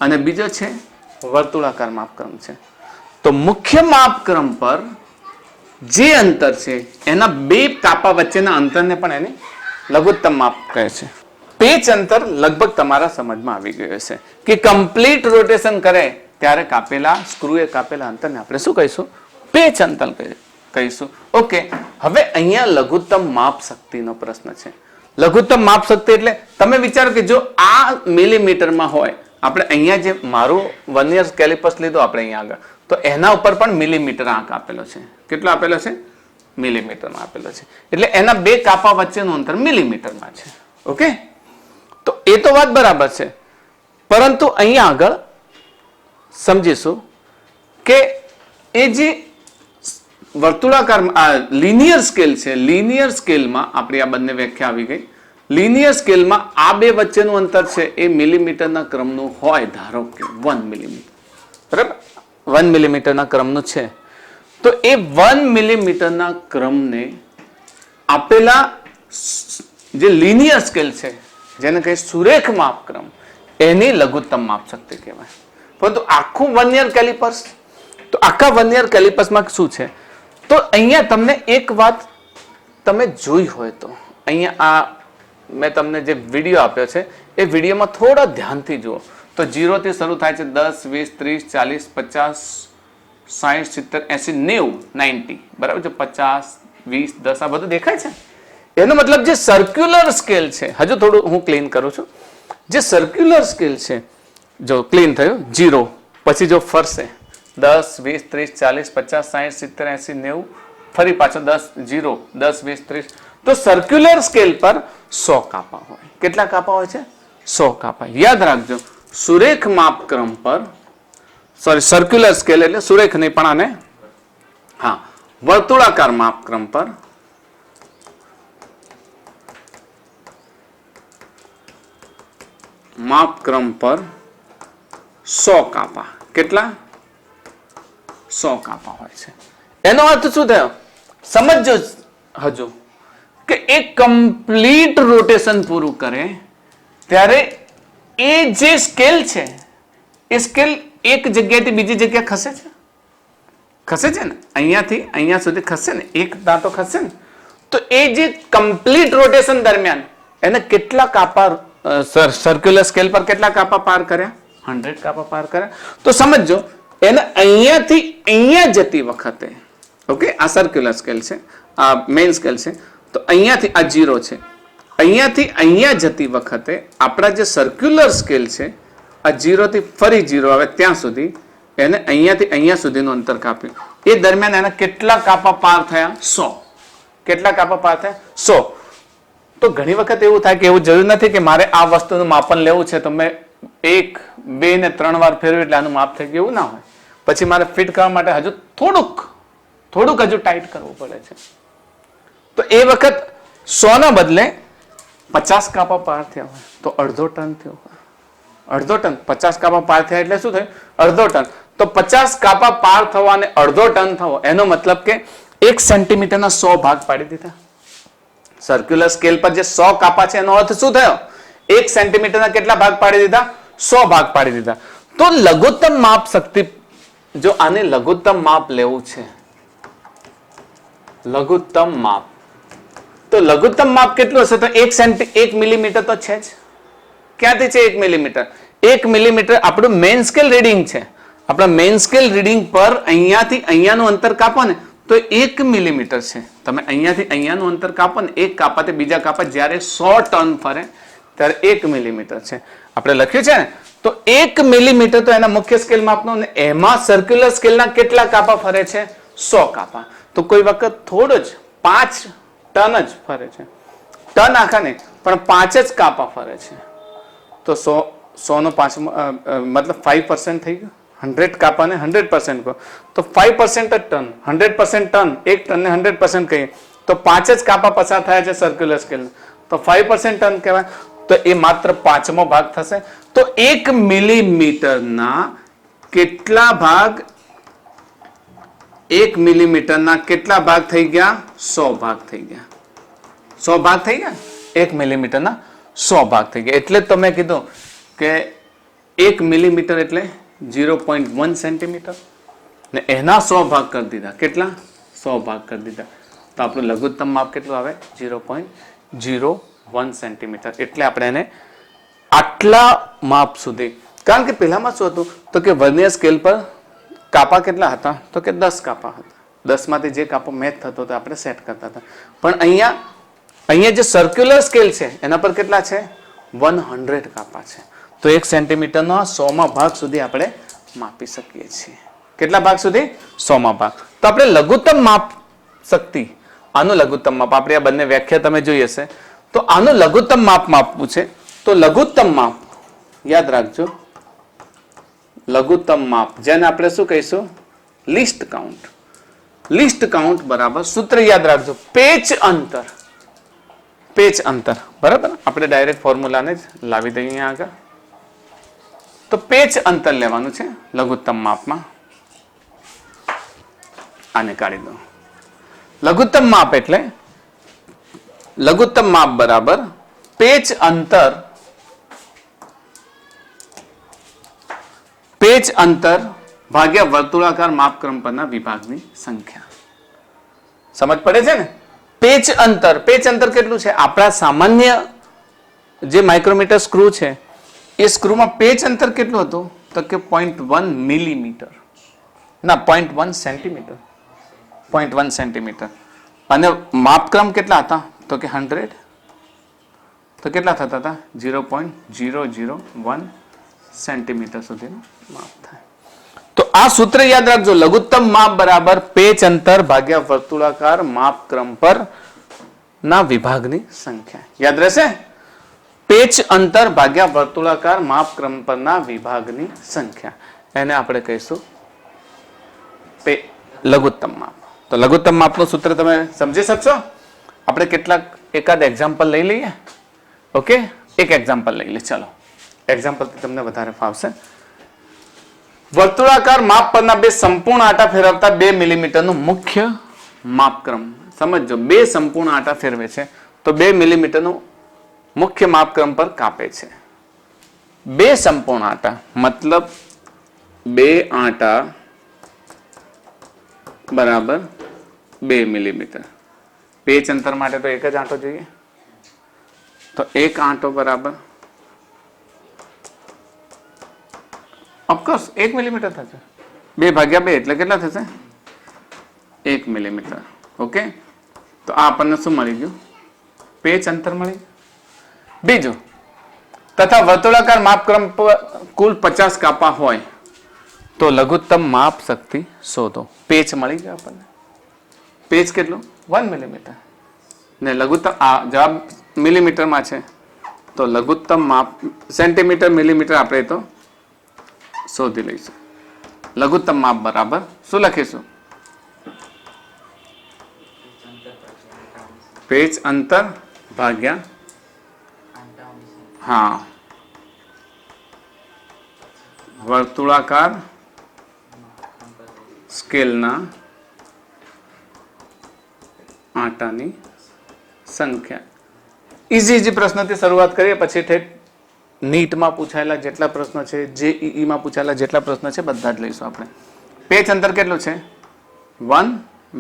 અને બીજો છે વર્તુળાકાર માપક્રમ છે. તો મુખ્ય માપક્રમ પર જે અંતર છે એના બે કાપા વચ્ચેના અંતરને પણ એને લઘુત્તમ માપ કહે છે. પેચ અંતર લગભગ તમારા સમજમાં આવી ગયો છે કે કમ્પ્લીટ રોટેશન કરે ત્યારે કાપેલા સ્ક્રૂએ કાપેલા અંતરને આપણે શું કહીશું? પેચ અંતર કહીશું. ઓકે. હવે અહીંયા લઘુત્તમ માપ શક્તિનો પ્રશ્ન છે. લઘુત્તમ માપ શક્તિ એટલે તમે વિચારો કે જો આ મિલીમીટરમાં હોય, આપણે અહીંયા જે મારું વર્નિયર કેલિપર્સ લીધો આપણે અહીંયા આગળ, તો એના ઉપર પણ મિલીમીટર આંક આપેલો છે. કેટલો આપેલો છે? મિલીમીટરમાં આપેલો છે. એટલે એના બે કાપા વચ્ચેનું અંતર મિલીમીટરમાં છે. ઓકે. તો એ તો વાત બરાબર છે, પરંતુ અહીંયા આગળ સમજીશું કે એ જે વર્તુળાકાર લિનિયર સ્કેલ છે, લિનિયર સ્કેલમાં આપણી આ બંને વ્યાખ્યા આવી ગઈ. લિનિયર સ્કેલમાં આ બે વચ્ચેનું અંતર છે એ મિલીમીટરના ક્રમનું હોય, ધારો કે 1 મિલીમીટર, બરાબર? 1 મિલીમીટરના ક્રમનું છે. તો એ 1 મિલીમીટરના ક્રમને આપેલા જે લિનિયર સ્કેલ છે, જેને કહે સુરેખ માપક્રમ, એની લઘુત્તમ માપ શક્તિ કહેવાય. પરંતુ આખું વર્નિયર કેલિપર્સ, તો આખા વર્નિયર કેલિપર્સમાં શું છે? તો અહીંયા તમને એક વાત તમે જોઈ હોય તો અહીંયા આ મેં તમને જે વિડીયો આપ્યો છે એ વિડીયોમાં થોડા ધ્યાનથી જુઓ તો 0 થી શરૂ થાય છે 10 20 30 40 50 60 70 80 90, બરાબર છે? 50 20 10 આ બધું દેખાય છે. એનો મતલબ જે સર્ક્યુલર સ્કેલ છે, હજુ થોડું હું ક્લીન કરું છું, જે સર્ક્યુલર સ્કેલ છે જો ક્લીન થયું 0 પછી જો ફરશે 10, 20, 30, 40, 50, 60, 70, 80, 90, ફરી પાછો 10, 0, 10, 20, 30. તો સર્ક્યુલર સ્કેલ પર 100 કાપા હોય. કેટલા કાપા હોય છે? 100 કાપા. યાદ રાખજો, સુરેખ માપક્રમ પર, સોરી સર્ક્યુલર સ્કેલ એટલે સુરેખ નહીં પણ આને, હા, વર્તુળાકાર માપક્રમ પર માપક્રમ પર 100 કાપા. કેટલા? 100 કાપા હોય છે. એનો અર્થ શું થયો? સમજો હજુ કે એક કમ્પ્લીટ રોટેશન પૂરું કરે ત્યારે એ જે સ્કેલ છે એ સ્કેલ એક જગ્યાએથી બીજી જગ્યા ખસે છે, ખસે છે ને, અહીંયાથી અહીંયા સુધી ખસે ને, એક દાંતો ખસે ને, તો એ જે કમ્પ્લીટ રોટેશન દરમિયાન એને કેટલા કાપા, સર્ક્યુલર સ્કેલ પર કેટલા કાપા પાર કર્યા? 100 કાપા પાર કર્યા. તો સમજો એને અહીંયાથી અહીંયા જતી વખતે, ઓકે, આ સર્ક્યુલર સ્કેલ છે, આ મેઇન સ્કેલ છે, તો અહીંયાથી આ 0 છે, અહીંયાથી અહીંયા જતી વખતે આપણા જે સર્ક્યુલર સ્કેલ છે આ 0 થી ફરી 0 આવે ત્યાં સુધી એને અહીંયાથી અહીંયા સુધીનું અંતર કાપ્યું. એ દરમિયાન એના કેટલા કાપા પાર થયા? 100. કેટલા કાપા પાર થયા? 100. તો ઘણી વખત એવું થાય કે એવું જરૂર નથી કે મારે આ વસ્તુનું માપન લેવું છે તો મેં 1, 2 ને 3 વાર ફેરવ્યું એટલે આનું માપ થઈ ગયું, એવું ના હોય. પછી મારે ફિટ કરવા માટે હજુ થોડુંક હજુ ટાઈટ કરવું પડે છે. તો એ વખત 100 ના બદલે 50 કાપા પાર થયા હોય તો અડધો ટન થયો હોય. અડધો ટન, 50 કાપા પાર થયા એટલે શું થયું? અડધો ટન. તો 50 કાપા પાર થવા અને અડધો ટન થવો એનો મતલબ કે 1 સેન્ટીમીટરના 100 ભાગ પાડી દીધા. સર્ક્યુલર સ્કેલ પર જે 100 કાપા છે એનો અર્થ શું થયો? 1 સેન્ટીમીટરના કેટલા ભાગ પાડી દીધા? 100 ભાગ પાડી દીધા. તો લઘુત્તમ માપ શક્તિ, જો આને લઘુત્તમ માપ લેવું છે, લઘુત્તમ માપ, તો લઘુત્તમ માપ કેટલું હશે? તો 1 મિલીમીટર તો છે જ. ક્યાંથી છે 1 મિલીમીટર? 1 મિલીમીટર આપણું મેઇન સ્કેલ રીડિંગ છે. આપણા મેઇન સ્કેલ રીડિંગ પર અહીંયાથી અહીંયાનું અંતર કાપો ને તો 1 મિલીમીટર છે. તમે અહીંયાથી અહીંયાનું અંતર કાપો ને, એક કાપાથી બીજા કાપા જ્યારે 100 ટન ફરે ત્યારે 1 મિલીમીટર છે. આપણે લખ્યું છે ને, તો 1 મિલીમીટર તો એના મુખ્ય સ્કેલ માપનો, ને એમાં સર્ક્યુલર સ્કેલના કેટલા કાપા ફરે છે? 100 કાપા. તો કોઈ વખત થોડો જ 5 ટન જ ફરે છે, ટન આખા નહીં પણ 5 જ કાપા ફરે છે. તો 100 નો 5 મતલબ 5% થઈ ગયું. 100 કાપાને 100% કહો તો 5% જ ટન, 100% ટન, એક ટનને 100% કહીએ તો 5 જ કાપા પસાર થયા છે સર્ક્યુલર સ્કેલ, તો 5% ટન કહેવાય. તો એ માત્ર 5મો ભાગ થશે. તો 1 મિલીમીટરના કેટલા ભાગ? 1 મિલીમીટરના કેટલા ભાગ થઈ ગયા? 100 ભાગ થઈ ગયા. 100 ભાગ થઈ ગયા. 1 મિલીમીટરના 100 ભાગ થઈ ગયા. એટલે જ તમે કીધું કે 1 મિલીમીટર એટલે 0.1 સેન્ટીમીટર, ને એના 100 ભાગ કરી દીધા. કેટલા? 100 ભાગ કરી દીધા. તો આપણું લઘુત્તમ માપ કેટલું આવે? 0.01 સેન્ટીમીટર. એટલે આપણે એને આટલા માપ સુધી, કારણ કે પહેલામાં શું હતું તો કે વર્નિયર સ્કેલ પર કાપા કેટલા હતા? તો કે 10 કાપા હતા. 10 માંથી જે કાપો મેચ થતો તો આપણે સેટ કરતા હતા. પણ અહીંયા જે સર્ક્યુલર સ્કેલ છે એના પર કેટલા છે? 100 કાપા છે. તો 1 સેન્ટીમીટરનો 100મા ભાગ સુધી આપણે માપી શકીએ છીએ. કેટલા ભાગ સુધી? 100મા ભાગ. તો આપણે લઘુત્તમ માપ શક્તિ, આનું લઘુત્તમ માપ, આપણે આ બંને વ્યાખ્યા તમે જોઈ હશે. તો આનું લઘુત્તમ માપ માપવું છે તો લઘુત્તમ માપ યાદ રાખજો. લઘુત્તમ માપ જેને આપણે શું કહીશું? List count. લીસ્ટ કાઉન્ટ બરાબર સૂત્ર યાદ રાખજો, પેચ અંતર. પેચ અંતર બરાબર. આપણે ડાયરેક્ટ ફોર્મ્યુલાને જ લાવી દઈએ અહીંયા આગળ. તો પેચ અંતર લેવાનું છે લઘુત્તમ માપમાં. આને કાઢી દો. લઘુત્તમ માપ એટલે લઘુત્તમ માપ બરાબર પેચ અંતર, પેચ અંતર ભાગ્યા વર્તુળાકાર માપક્રમ પરના વિભાગની સંખ્યા. સમજ પડે છે ને? પેચ અંતર, પેચ અંતર કેટલું છે? આપણા સામાન્ય જે માઇક્રોમીટર સ્ક્રૂ છે એ સ્ક્રૂમાં પેચ અંતર કેટલું હતું? તો કે 0.1 મિલીમીટર, ના 0.1 સેન્ટીમીટર, 0.1 સેન્ટીમીટર. અને માપક્રમ કેટલા હતા? તો કે 100. તો કેટલા થતા હતા? 0.001 સેન્ટીમીટર સુધીનું માપ થાય. તો આ સૂત્ર યાદ રાખજો, લઘુત્તમ માપ બરાબર પેચ અંતર ભાગ્યા વર્તુળાકાર માપક્રમ પર ના વિભાગની સંખ્યા. યાદ રહેશે? પેચ અંતર ભાગ્યા વર્તુળાકાર માપક્રમ પરના વિભાગની સંખ્યા, એને આપણે કહીશું લઘુત્તમ માપ. તો લઘુત્તમ માપનું સૂત્ર તમે સમજી શકશો? આપણે કેટલાક એકાદ એક્ઝામ્પલ લઈ લઈએ. ઓકે, એક એક્ઝામ્પલ લઈ લે. ચલો, એક્ઝામ્પલથી તમને વધારે ફાવશે. વર્તુળાકાર માપ પરના બે સંપૂર્ણ આંટા ફેરવતા 2 મિલીમીટરનું મુખ્ય માપક્રમ. સમજો, બે સંપૂર્ણ આંટા ફેરવે છે તો 2 મિલીમીટરનું મુખ્ય માપક્રમ પર કાપે છે. બે સંપૂર્ણ આંટા મતલબ બે આંટા બરાબર 2 મિલીમીટર. પેચ અંતર માટે તો એક જ આંટો જોઈએ, તો એક આંટો બરાબર ઓફકોર્સ 1 મિલીમીટર થશે. 2 ભાગ્યા 2 એટલે કેટલા થશે? 1 મિલીમીટર. ઓકે, તો આ આપણને શું મળી ગયું? પેચ અંતર મળી. બીજું, તથા વર્તુળાકાર માપક્રમ પર કુલ 50 કાપા હોય તો લઘુત્તમ માપ શક્તિ શોધો. પેચ મળી ગયો આપણને. પેચ કેટલું? 1 મિલીમીટર. ને લઘુત્તમ, આ જવાબ મિલીમીટરમાં છે તો લઘુત્તમ માપ સેન્ટીમીટર મિલીમીટર આપણે તો શોધી લઈશું. લઘુત્તમ માપ બરાબર શું લખીશું? પેચ અંતર ભાગ્યા હા વર્તુળાકાર સ્કેલના આંટાની સંખ્યા. ઇઝી પ્રશ્નથી શરૂઆત કરીએ, પછી ઠેઠ નીટમાં પૂછાયેલા જેટલા પ્રશ્નો છે, જેઈઈમાં પૂછાયેલા જેટલા પ્રશ્નો છે બધા જ લઈશું આપણે. પેચ અંતર કેટલું છે? 1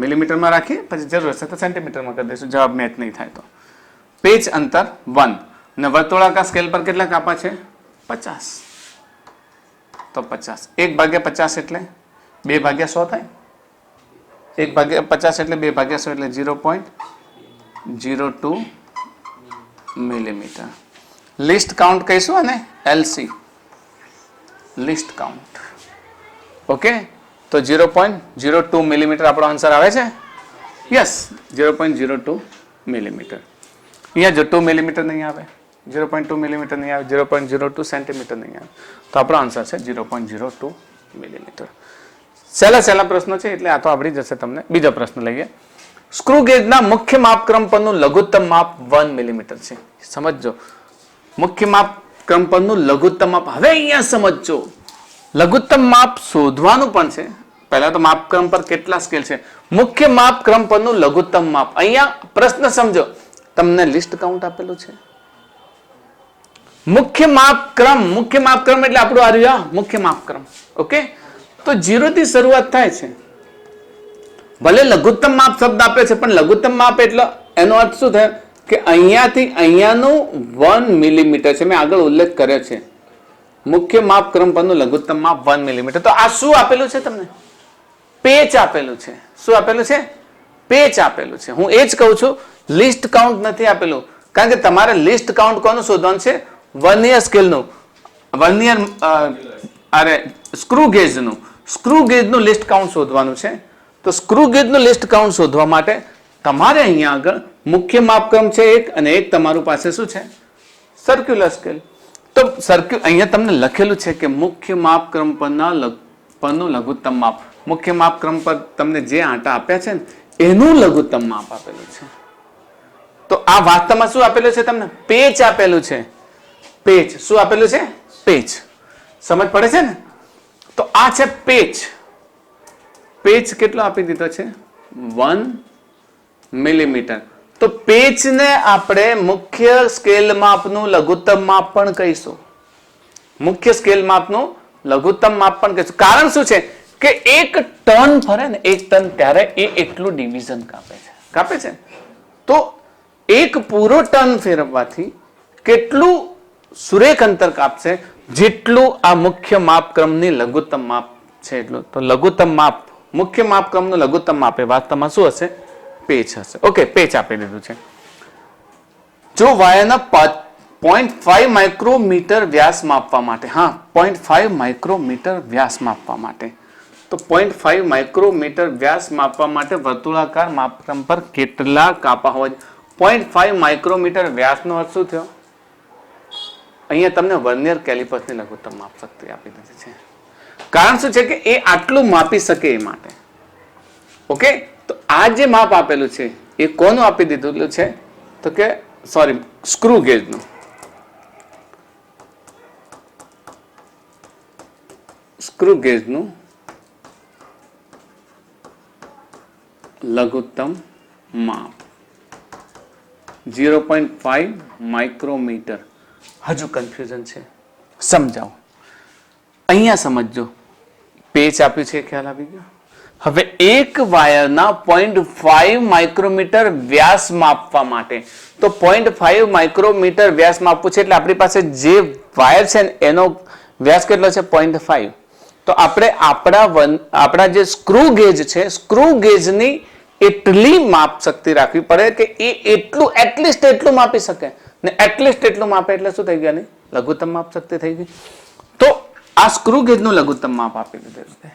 મિલીમીટરમાં રાખીએ, પછી જરૂર હશે તો સેન્ટીમીટરમાં કરી દઈશું, જવાબ મેચ નહીં થાય તો. પેચ અંતર 1 અને વર્તુળાકાર સ્કેલ પર કેટલા કાપા છે? 50. તો 50 1 ભાગ્યા 50 એટલે 2 ભાગ્યા 100 થાય. 1 ભાગ્યા 50 એટલે 2 ભાગ્યા 100 એટલે 0.02 મિલીમીટર. લિસ્ટ કાઉન્ટ કહીશું અને એલસી લિસ્ટ કાઉન્ટ. ઓકે, તો 0.02 મિલીમીટર આપણો આન્સર આવે છે. Yes, 0.02 millimetre. અહીંયા જો 2 મિલીમીટર નહીં આવે, 0.2 મિલીમીટર નહીં આવે, 0.02 સેન્ટીમીટર નહીં આવે, તો આપણો આન્સર છે 0.02 મિલીમીટર. સહેલા પ્રશ્નો છે એટલે આ તો આવડી જશે તમને. બીજો પ્રશ્ન લઈએ. સ્ક્રૂ ગેજના મુખ્ય માપક્રમ પરનું લઘુત્તમ માપ 1 મિલીમીટર છે. સમજો, મુખ્ય માપક્રમ પરનું લઘુત્તમ માપ. હવે અહીંયા સમજો, લઘુત્તમ માપ શોધવાનું પણ છે. પહેલા તો માપક્રમ પર કેટલા સ્કેલ છે, મુખ્ય માપક્રમ પરનું લઘુત્તમ માપ. અહીંયા પ્રશ્ન સમજો, તમને લિસ્ટ કાઉન્ટ આપેલું છે. મુખ્ય માપક્રમ એટલે આપણું આવ્યું મુખ્ય માપક્રમ. ઓકે, તો 0 થી શરૂઆત થાય છે. ભલે લઘુત્તમ માપ શબ્દ આપે છે, પણ લઘુત્તમ માપ એટલે એનો અર્થ શું થાય કે અહીંયાથી અહીંયાનું 1 મિલીમીટર છે. મેં આગળ ઉલ્લેખ કર્યો છે, મુખ્ય માપક્રમ પરનું લઘુત્તમ માપ 1 મિલીમીટર. તો આ શું આપેલું છે તમને? પેચ આપેલું છે. શું આપેલું છે? પેચ આપેલું છે. હું એ જ કહું છું, લિસ્ટ કાઉન્ટ નથી આપેલું, કારણ કે તમારે લિસ્ટ કાઉન્ટ કોનું શોધવાનું છે? વર્નિયર સ્કેલનું, વર્નિયર સ્ક્રૂ ગેજનું. સ્ક્રૂ ગેજનું લિસ્ટ કાઉન્ટ શોધવાનું છે. તો સ્ક્રૂ ગેજનું લિસ્ટ કાઉન્ટ શોધવા માટે તમારે અહીંયા આગળ મુખ્ય માપક્રમ છે એક, અને એક તમારું પાસે શું છે? Circular scale. તો અહીંયા તમને લખેલું છે કે મુખ્ય માપક્રમ પરનું લઘુત્તમ માપ. મુખ્ય માપક્રમ પર તમને જે આંટા આપ્યા છે ને એનું લઘુત્તમ માપ આપેલું છે. તો આ વાસ્તવમાં શું આપેલું છે તમને? પેચ આપેલું છે. પેચ શું આપેલું છે? પેચ. સમજ પડે છે ને? તો આ છે પેચ. પેચ કેટલો આપી દીધો છે? 1 મિલીમીટર. તો પેચને આપણે મુખ્ય સ્કેલ માપનું લઘુત્તમ માપ પણ કહીશું. મુખ્ય સ્કેલ માપનું લઘુત્તમ માપ પણ કહીશું. કારણ શું છે કે એક ટર્ન ફરે ને, એક ટર્ન, ત્યારે એ એટલું ડિવિઝન કાપે છે. તો એક પૂરો ટર્ન ફેરવવાથી કેટલું સુરેખ અંતર કાપશે? જેટલું આ મુખ્ય માપક્રમની લઘુત્તમ માપ છે એટલું. તો લઘુત્તમ માપ, મુખ્ય માપક્રમનું લઘુત્તમ માપ એ વાસ્તવમાં શું હશે? પેચ હશે. ઓકે, પેચ આપી દીધું છે. જો વાયરના 0.5 માઇક્રોમીટર વ્યાસ માપવા માટે, 0.5 માઇક્રોમીટર વ્યાસ માપવા માટે તો 0.5 માઇક્રોમીટર વ્યાસ માપવા માટે વર્તુળાકાર માપક્રમ પર કેટલા કાપા હોય? 0.5 માઇક્રોમીટર વ્યાસનો અર્થ શું થયો? અહીંયા તમને વર્નિયર કેલિપર્સની લઘુત્તમ માપ શક્તિ આપી દીધી છે. કારણ શું છે કે એ આટલું માપી શકે એ માટે. ઓકે, તો આ જે માપ આપેલું છે એ કોનું આપી દીધેલું છે? તો કે સોરી, સ્ક્રૂ ગેજનું. સ્ક્રૂ ગેજનું લઘુત્તમ માપ 0.5 માઇક્રોમીટર. હજુ કન્ફ્યુઝન છે? સમજાવો. અહીંયા સમજો. પેચ આપ્યું છે, ખ્યાલ આવી ગયો? હવે એક વાયરના 0.5 માઇક્રોમીટર વ્યાસ માપવા માટે, તો 0.5 માઇક્રોમીટર વ્યાસ માપવું છે એટલે આપણી પાસે જે વાયર છે એનો વ્યાસ કેટલો છે? 0.5. તો આપણે આપણા જે સ્ક્રૂ ગેજ છે, સ્ક્રૂ ગેજની એટલી માપ શક્તિ રાખવી પડે કે એ એટલું એટલીસ્ટ એટલું માપી શકે ને. એટલીસ્ટ એટલું માપે એટલે શું થઈ ગયા? ને લઘુત્તમ માપ શક્તિ થઈ ગઈ. તો આ સ્ક્રૂ ગેજનું લઘુત્તમ માપ આપી દીધેલું છે.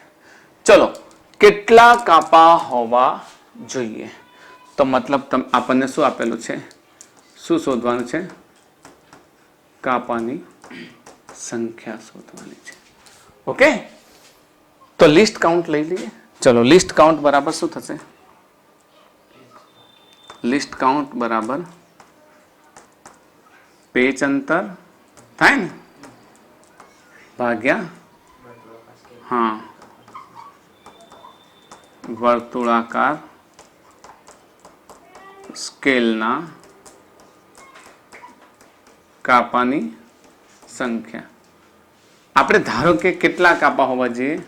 ચલો, કેટલા કાપા હોવા જોઈએ? તો મતલબ આપણને શું આપેલું છે? શું શોધવાનું છે? કાપાની સંખ્યા શોધવાની છે. ઓકે, તો લિસ્ટ કાઉન્ટ લઈ લઈએ. ચલો, લિસ્ટ કાઉન્ટ બરાબર શું થશે? લિસ્ટ કાઉન્ટ બરાબર પેચ અંતર થાય ને ભાગ્યા વર્તુળાકાર સ્કેલના કાપાની સંખ્યા. આપણે ધારો કે કેટલા કાપા હોવા જોઈએ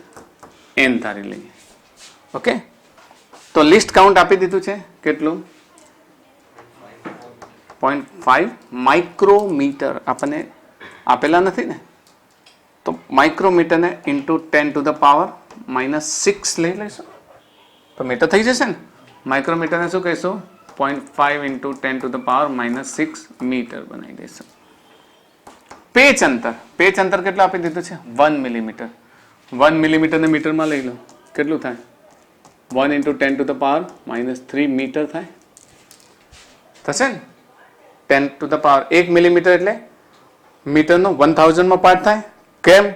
n ધારી લઈએ. ઓકે, તો લિસ્ટ કાઉન્ટ આપી દીધું છે. કેટલું? 0.5 માઇક્રોમીટર આપણને આપેલા નથી ને, તો માઇક્રોમીટરને ઇન્ટુ 10 ટુ ધ પાવર -6 લઈ લઈશું તો મીટર થઈ જશે ને. માઇક્રોમીટરને શું કહીશું? 0.5 into 10 to the power -6 metre બનાવી દઈશું. પેચ અંતર, પેચ અંતર કેટલું આપી દીધું છે? 1 મિલીમીટર. 1 મિલીમીટરને મીટરમાં લઈ લો, કેટલું થાય? 1 into 10 to the power -3 metre થાય. થશે ને? 10 ટુ ધ પાવર 1 મિલીમીટર એટલે મીટરનો 1000માં પાર્ટ થાય. કેમ?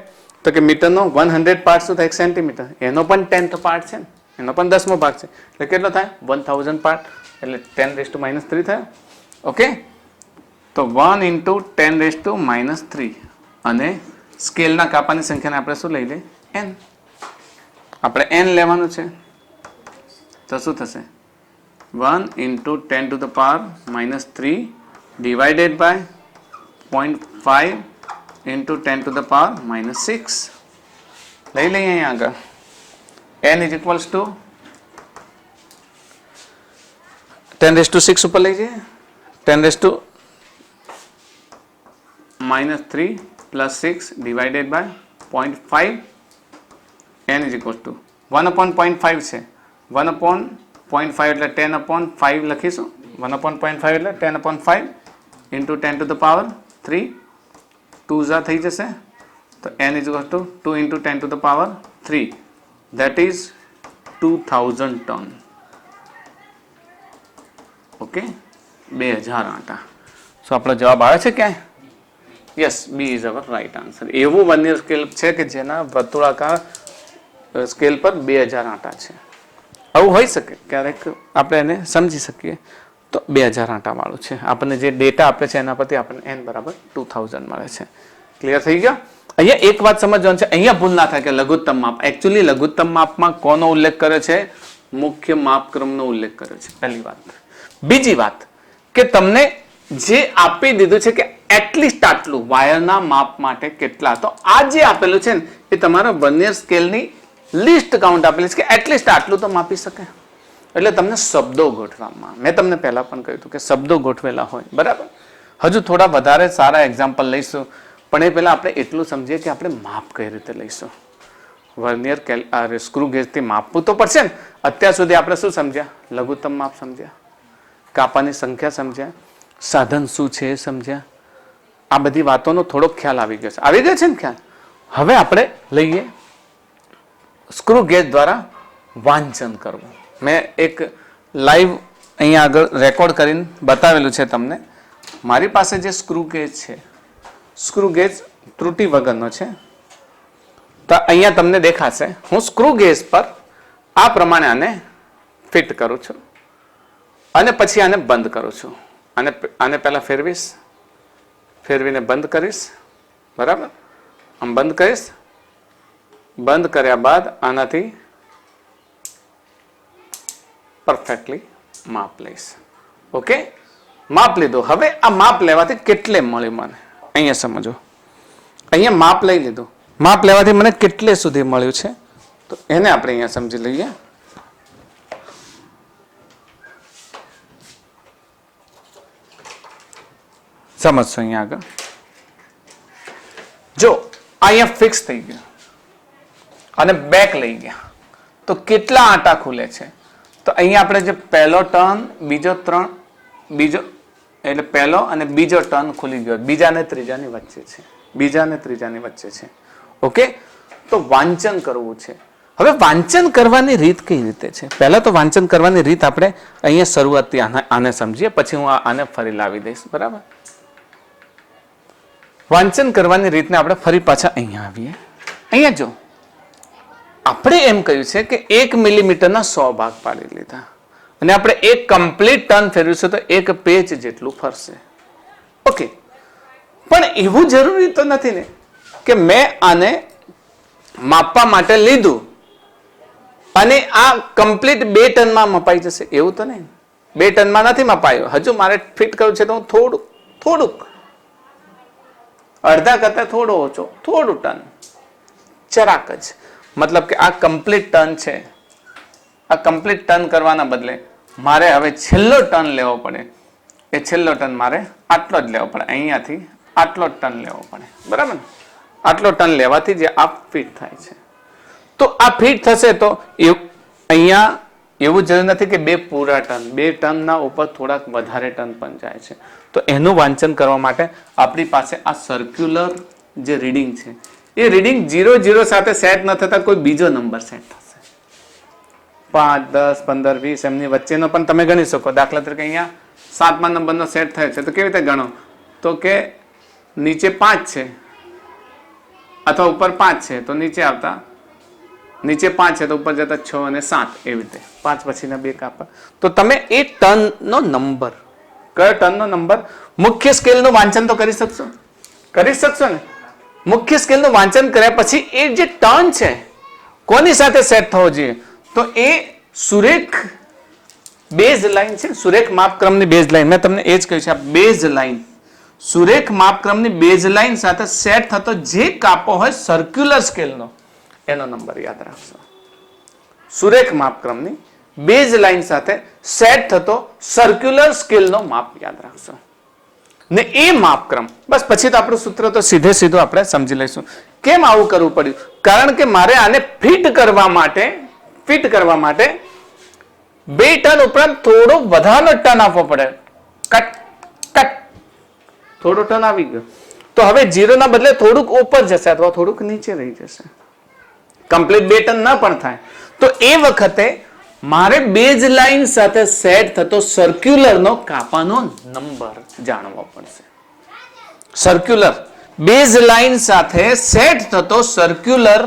તો કે મીટરનો 100 પાર્ટ શું થાય? 1 સેન્ટીમીટર. એનો પણ 10th પાર્ટ છે ને, એનો પણ 10મો ભાગ છે એટલે કેટલો થાય? 1000 પાર્ટ એટલે 10⁻³ થયો. ઓકે, તો 1 ઇન્ટુ 10⁻³ અને સ્કેલના કાપાની સંખ્યાને આપણે શું લઈ લઈએ? n. આપણે n લેવાનું છે તો શું થશે? 1 into 10 to the power -3 divided by 0.5 into 10 to the power -6 લઈ લઈએ. અહીંયા આગળ n ઇઝ ઇક્વલ્સ ટુ 10⁻6 ઉપર લઈ જઈએ. 10⁻³ plus 6 divided by 0.5. n is equals to 1/0.5 છે. 1/0.5 એટલે 10/5 લખીશું. 1/0.5 એટલે 10/5 ઇન્ટુ 10 ટુ ધ પાવર 3 2 થઈ જશે. તો n is equals to 2 into 10 to the power 3 that is 2000 ton. Okay, 2000 આટા. સો આપણો જવાબ આવે છે ક્યાંય? Yes, B is our right answer. એવું વર્નિયર સ્કેલ છે કે જેના વર્તુળાકાર સ્કેલ પર 2000 આટા છે. આવું હોઈ શકે, ક્યારેક આપણે એને સમજી શકીએ. તો 2000 આટા વાળું છે. આપણને જે ડેટા આપે છે એના પરથી આપણને n બરાબર 2000 મળે છે. ક્લિયર થઈ ગયો? અહીંયા એક વાત સમજવાનું છે, અહીંયા ભૂલ ના થાય કે લઘુત્તમ માપ. એકચ્યુઅલી લઘુત્તમ માપમાં કોનો ઉલ્લેખ કરે છે? મુખ્ય માપક્રમનો ઉલ્લેખ કરે છે. પહેલી વાત. બીજી વાત કે તમને જે આપી દીધું છે કે એટલીસ્ટ આટલું વાયરના માપ માટે કેટલા, તો આ જે આપેલું છે ને એ તમારા વર્નિયર સ્કેલની લિસ્ટ કાઉન્ટ આપેલી છે કે એટલીસ્ટ આટલું તો માપી શકે. એટલે તમને શબ્દો ગોઠવામાં, મેં તમને પહેલા પણ કહ્યું હતું કે શબ્દો ગોઠવેલા હોય. બરાબર. હજુ થોડા વધારે સારા એક્ઝામ્પલ લઈશું, પણ એ પહેલા આપણે એટલું સમજીએ કે આપણે માપ કઈ રીતે લઈશું. વર્નિયર સ્ક્રૂ ગેજથી માપવું તો પડશે ને. અત્યાર સુધી આપણે શું સમજ્યા? લઘુત્તમ માપ સમજ્યા, કાપાની સંખ્યા સમજ્યા, સાધન શું છે એ સમજ્યા. આ બધી વાતોનો થોડોક ખ્યાલ આવી ગયો છે. આવી ગયો છે ને ખ્યાલ? હવે આપણે લઈએ સ્ક્રૂ ગેજ દ્વારા વાંચન કરવું. મેં એક લાઈવ અહીંયા આગળ રેકોર્ડ કરીને બતાવેલું છે તમને. મારી પાસે જે સ્ક્રૂ ગેજ છે, સ્ક્રૂ ગેજ ત્રુટિ વગરનો છે. તો અહીંયા તમને દેખાશે, હું સ્ક્રૂ ગેજ પર આ પ્રમાણે આને ફિટ કરું છું અને પછી આને બંધ કરું છું. આને પહેલા ફેરવીશ, ફેરવીને બંધ કરીશ. બરાબર, આમ બંધ કરીશ. બંધ કર્યા બાદ આનાથી પરફેક્ટલી માપ લઈશ. ઓકે, માપ લીધું. હવે આ માપ લેવાથી કેટલે મળ્યું મને અહીંયા સમજો. અહીંયા માપ લઈ લીધું. માપ લેવાથી મને કેટલે સુધી મળ્યું છે તો એને આપણે અહીંયા સમજી લઈએ. સમજશો અહીંયા આગળ. જો અહીંયા ફિક્સ થઈ ગયું અને બેક લઈ ગયા તો કેટલા આંટા ખુલે છે? તો અહીંયા આપણે જે પહેલો ટર્ન, બીજો એટલે પહેલો અને બીજો ટર્ન ખુલી ગયો. બીજા ને ત્રીજાની વચ્ચે છે. બીજા ને ત્રીજાની વચ્ચે છે. ઓકે, તો વાંચન કરવું છે. હવે વાંચન કરવાની રીત કઈ રીતે છે? પહેલા તો વાંચન કરવાની રીત આપણે અહીંયા શરૂઆતથી આને સમજીએ, પછી હું આને ફરી લાવી દઈશ. બરાબર, વાંચન કરવાની રીતને આપણે ફરી પાછા અહીંયા આવીએ. અહીંયા જો આપણે એમ કહ્યું છે કે 1 મિલીમીટરના 100 ભાગ પાડી લીધા અને આપણે એક કમ્પ્લીટ ટર્ન ફેરવીશું તો એક પેજ જેટલું ફરશે. ઓકે, પણ એવું જરૂરી તો નથી ને કે મેં આને માપવા માટે લીધું અને આ કમ્પ્લીટ 2 ટનમાં મપાઈ જશે, એવું તો નહીં. 2 ટનમાં નથી મપાયો, હજુ મારે ફિટ કરવું છે તો હું થોડુંક અડધા કરતા થોડો ઓછો, થોડું ટન, જરાક જ. મતલબ કે આ કમ્પ્લીટ ટર્ન છે. આ કમ્પ્લીટ ટર્ન કરવાના બદલે મારે હવે છેલ્લો ટર્ન લેવો પડે. એ છેલ્લો ટર્ન મારે આટલો જ લેવો પડે. અહીંયાથી આટલો જ ટર્ન લેવો પડે. બરાબર ને? આટલો ટર્ન લેવાથી જે આ ફિટ થાય છે. તો આ ફિટ થશે તો અહીંયા એવું જરૂર નથી કે 2 પૂરા ટર્ન, 2 ટર્નના ઉપર થોડાક વધારે ટર્ન પણ જાય છે. તો એનું વાંચન કરવા માટે આપણી પાસે આ સર્ક્યુલર જે રીડિંગ છે એ રીડિંગ 0 સાથે સેટ ન થતા કોઈ બીજો નંબર સેટ થશે. 5, 10, 15, 20 એમની વચ્ચેનો પણ તમે ગણી શકો. દાખલા તરીકે અહીંયા 7મા નંબરનો સેટ થયો છે તો કેવી રીતે ગણો? તો કે નીચે 5 છે અથવા ઉપર 5 છે તો નીચે આવતા, નીચે 5 છે તો ઉપર જતા 6 અને 7, એવી રીતે 5 પછીના 2 કાપા. તો તમે એ ટર્નનો નંબર, કયો ટર્નનો નંબર, મુખ્ય સ્કેલનું વાંચન તો કરી શકશો? કરી શકશો ને? મુખ્ય સ્કેલનું વાંચન કર્યા પછી એ જે ટર્ન છે કોની સાથે સેટ થવો જોઈએ? તો એ સુરેખ બેઝ લાઈન છે, સુરેખ માપક્રમની બેઝ લાઈન. મેં તમને એ જ કહ્યું છે, આ બેઝ લાઈન, સુરેખ માપક્રમની બેઝ લાઈન સાથે સેટ થતો જે કાપો હોય સર્ક્યુલર સ્કેલનો, એનો નંબર યાદ રાખશો. સુરેખ માપક્રમની બેઝ લાઈન સાથે સેટ થતો સર્ક્યુલર સ્કેલનો માપ યાદ રાખશો ને એ માપક્રમ. બસ પછી તો આપણું સૂત્ર તો સીધું આપણે સમજી લઈશું. કેમ આવું કરવું પડ્યું? કારણ કે મારે આને ફિટ કરવા માટે 2 ટન ઉપરાંત થોડો વધારાનો ટન આપવો પડે. કટ થોડો ટન આવી ગયો તો હવે 0 ના બદલે થોડુંક ઉપર જશે અથવા થોડુંક નીચે રહી જશે. કમ્પ્લીટ 2 ટન ન પણ થાય તો એ વખતે મારે બેઝ લાઈન સાથે સેટ થતો સર્ક્યુલરનો કાપાનો નંબર જાણવો પડશે. સર્ક્યુલર બેઝ લાઈન સાથે સેટ થતો સર્ક્યુલર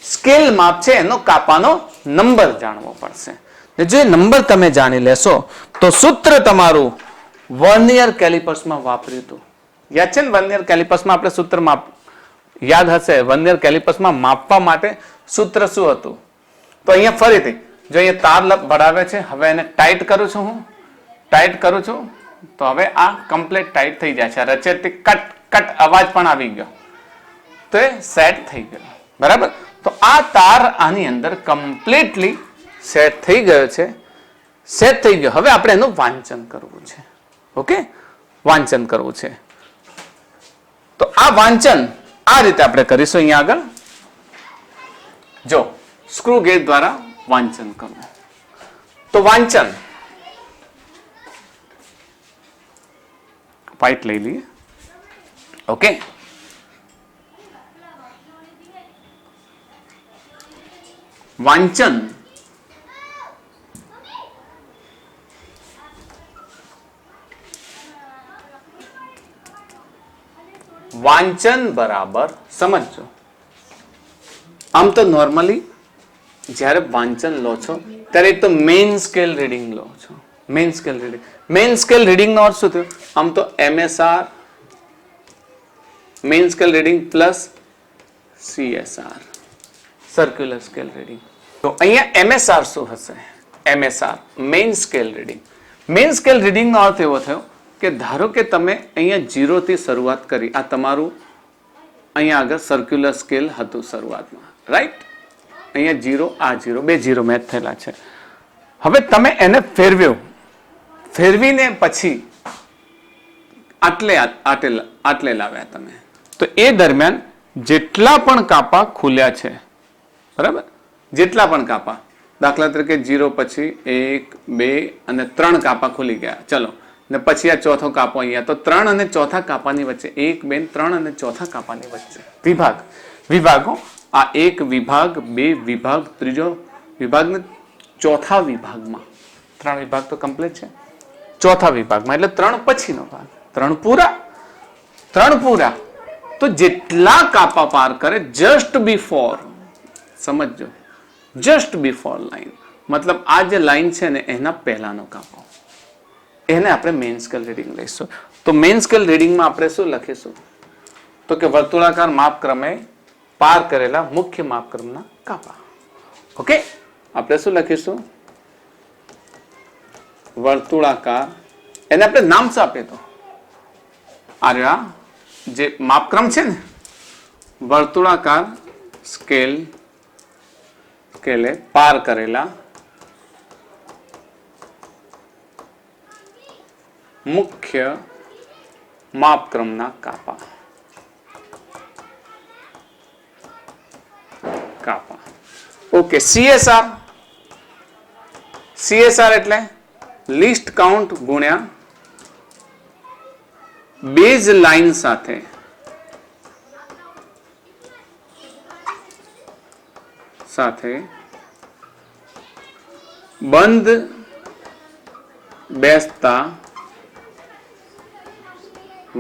સ્કેલ માપ છે એનો કાપાનો નંબર જાણવો પડશે. જો એ નંબર તમે જાણી લેશો તો સૂત્ર તમારું વર્નિયર કેલિપર્સમાં વાપર્યું હતું. યાદ છે ને? વર્નિયર કેલિપર્સમાં આપણે સૂત્ર યાદ હશે. વર્નિયર કેલિપર્સમાં માપવા માટે સૂત્ર શું હતું? તો અહીંયા ફરીથી જો અહીંયા તાર ભરાવે છે, હવે એને ટાઈટ કરું છું, હું ટાઈટ કરું છું તો હવે આ કમ્પ્લીટ ટાઈટ થઈ જાય છે. રચેથી કટ અવાજ પણ આવી ગયો તો એ સેટ થઈ ગયો. બરાબર, તો આ તાર આની અંદર કમ્પ્લીટલી સેટ થઈ ગયો છે. સેટ થઈ ગયો. હવે આપણે એનું વાંચન કરવું છે. ઓકે, વાંચન કરવું છે. તો આ વાંચન આ રીતે આપણે કરીશું. અહીંયા આગળ જો સ્ક્રૂ ગેજ દ્વારા વાંચન કરવું. તો વાંચન પાઇપ લઈ લઈએ. ઓકે, વાંચન વાંચન બરાબર સમજો. આમ તો નોર્મલી જ્યારે વાંચન લો છો ત્યારે એક તો મેઇન સ્કેલ રીડિંગ લો છો. મેઇન સ્કેલ રીડિંગ નો અર્થ શું થયો? આમ તો MSR main scale reading plus CSR circular scale reading. તો અહીંયા MSR શું હશે? MSR main scale reading. Main scale reading નો અર્થ એવો થયો કે ધારો કે તમે અહીંયા 0 થી શરૂઆત કરી. આ તમારું અહીંયા આગળ સર્ક્યુલર સ્કેલ હતું શરૂઆતમાં, રાઈટ? અહીંયા 0, આ 0, બે 0 મેચ થયેલા છે. હવે તમે એને ફેરવીને પછી આટલે લાવ્યા તમે. તો એ દરમિયાન જેટલા પણ કાપા ખુલ્યા છે, બરાબર, જેટલા પણ કાપા, દાખલા તરીકે 0 પછી 1, 2 અને 3 કાપા ખુલી ગયા. ચલો, ને પછી આ ચોથો કાપો અહીંયા. તો 3 અને ચોથા કાપાની વચ્ચે 1, 2, 3 અને ચોથા કાપાની વચ્ચે વિભાગો. આ એક વિભાગ, બે વિભાગ, ત્રીજો વિભાગ ને ચોથા વિભાગમાં. 3 વિભાગ તો કમ્પ્લીટ છે. ચોથા વિભાગમાં એટલે 3 પછીનો ભાગ. 3 પૂરા. તો જેટલા કાપા પાર કરે જસ્ટ બિફોર, સમજો, જસ્ટ બિફોર લાઈન, મતલબ આ જે લાઈન છે ને એના પહેલાનો કાપો, એને આપણે મેઇન સ્કેલ રીડિંગ લઈશું. તો મેઇન સ્કેલ રીડિંગમાં આપણે શું લખીશું? તો કે વર્તુળાકાર માપક્રમે પાર કરેલા મુખ્ય માપક્રમના કાપા. ઓકે, આપણે શું લખીશું? વર્તુળાકાર, એને આપણે નામ શું આપીએ? તો આ જે માપક્રમ છે ને, વર્તુળાકાર સ્કેલે પાર કરેલા મુખ્ય માપક્રમના કાપા. ઓકે, CSR એટલે લિસ્ટ કાઉન્ટ ગુણ્યા બેઝ લાઈન સાથે બંધ બેસતા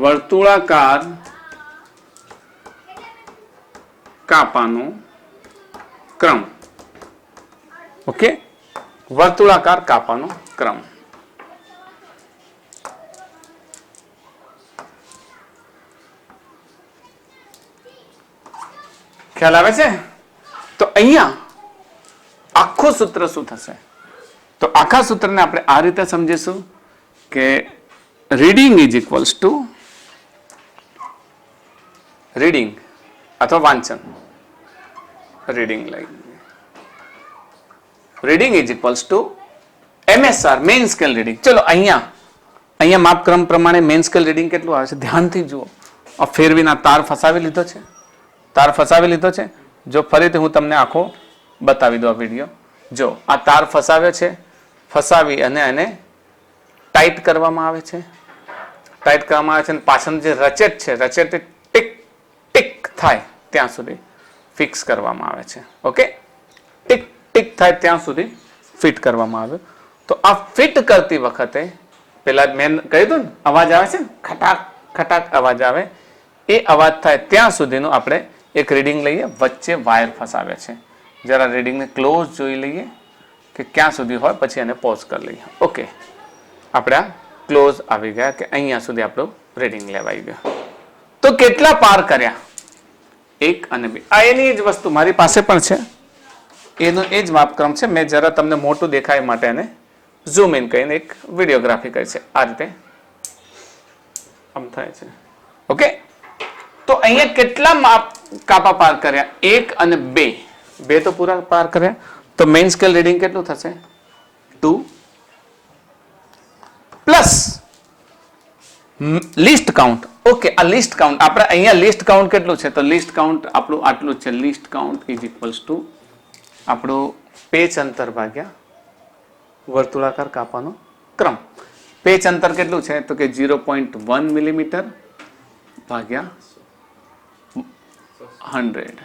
વર્તુળાકાર કાપાનો ક્રમ. ઓકે, વર્તુળાકાર કાપાનો ક્રમ. ખ્યાલ આવે છે? તો અહીંયા આખું સૂત્ર શું થશે? તો આખા સૂત્રને આપણે આ રીતે સમજીશું કે reading is equals two reading અથવા વાંચન. Reading is equals two MSR main scale reading. ચલો, અહીંયા માપક્રમ પ્રમાણે મેઇન સ્કેલ રીડિંગ કેટલું આવે છે ધ્યાનથી જુઓ. આ ફેરવીના તાર ફસાવી લીધો છે. જો ફરીથી હું તમને આખો બતાવી દઉં આ વિડીયો. જો આ તાર ફસાવ્યો છે, ફસાવી અને એને ટાઈટ કરવામાં આવે છે. અને પાછળ જે રચેટ છે, રચેટ ટીક થાય ત્યાં સુધી ફિક્સ કરવામાં આવે છે. ઓકે, ટીક થાય ત્યાં સુધી ફિટ કરવામાં આવે. તો આ ફિટ કરતી વખતે પેલા મેં કહી દઉં ને, અવાજ આવે છે ને, ખટાક અવાજ આવે. એ અવાજ થાય ત્યાં સુધીનું આપણે એક રીડિંગ લઈએ. વચ્ચે વાયર ફસાવે છે, જરા રીડિંગને ક્લોઝ જોઈ લઈએ કે ક્યાં સુધી હોય, પછી એને પોઝ કરી લઈએ. ઓકે, આપણે આ ક્લોઝ આવી ગયા કે અહીંયા સુધી આપણું રીડિંગ લેવાઈ ગયું. તો કેટલા પાર કર્યા? 1 અને 2. આ એની જ વસ્તુ મારી પાસે પણ છે, એનો એ જ માપક્રમ છે. મેં જરા તમને મોટું દેખાય માટે એને ઝૂમ ઇન કરીને એક વિડીયોગ્રાફી કરી છે. આ રીતે આમ થાય છે. ઓકે, તો અહીંયા કેટલા કાપા પાર કર્યા? 1 અને 2. 2 તો પૂરા પાર કર્યા. તો મેઇન સ્કેલ રીડિંગ કેટલું થશે? 2 પ્લસ લિસ્ટ કાઉન્ટ. ઓકે, આ લિસ્ટ કાઉન્ટ આપણે અહીંયા લિસ્ટ કાઉન્ટ કેટલું છે? તો લિસ્ટ કાઉન્ટ આપણું આટલું છે. List count is equals two આપણું પેચ અંતર ભાગ્યા વર્તુળાકાર કાપાનો ક્રમ. પેચ અંતર કેટલું છે? તો કે 0.1 મિલીમીટર ભાગ્યા 100.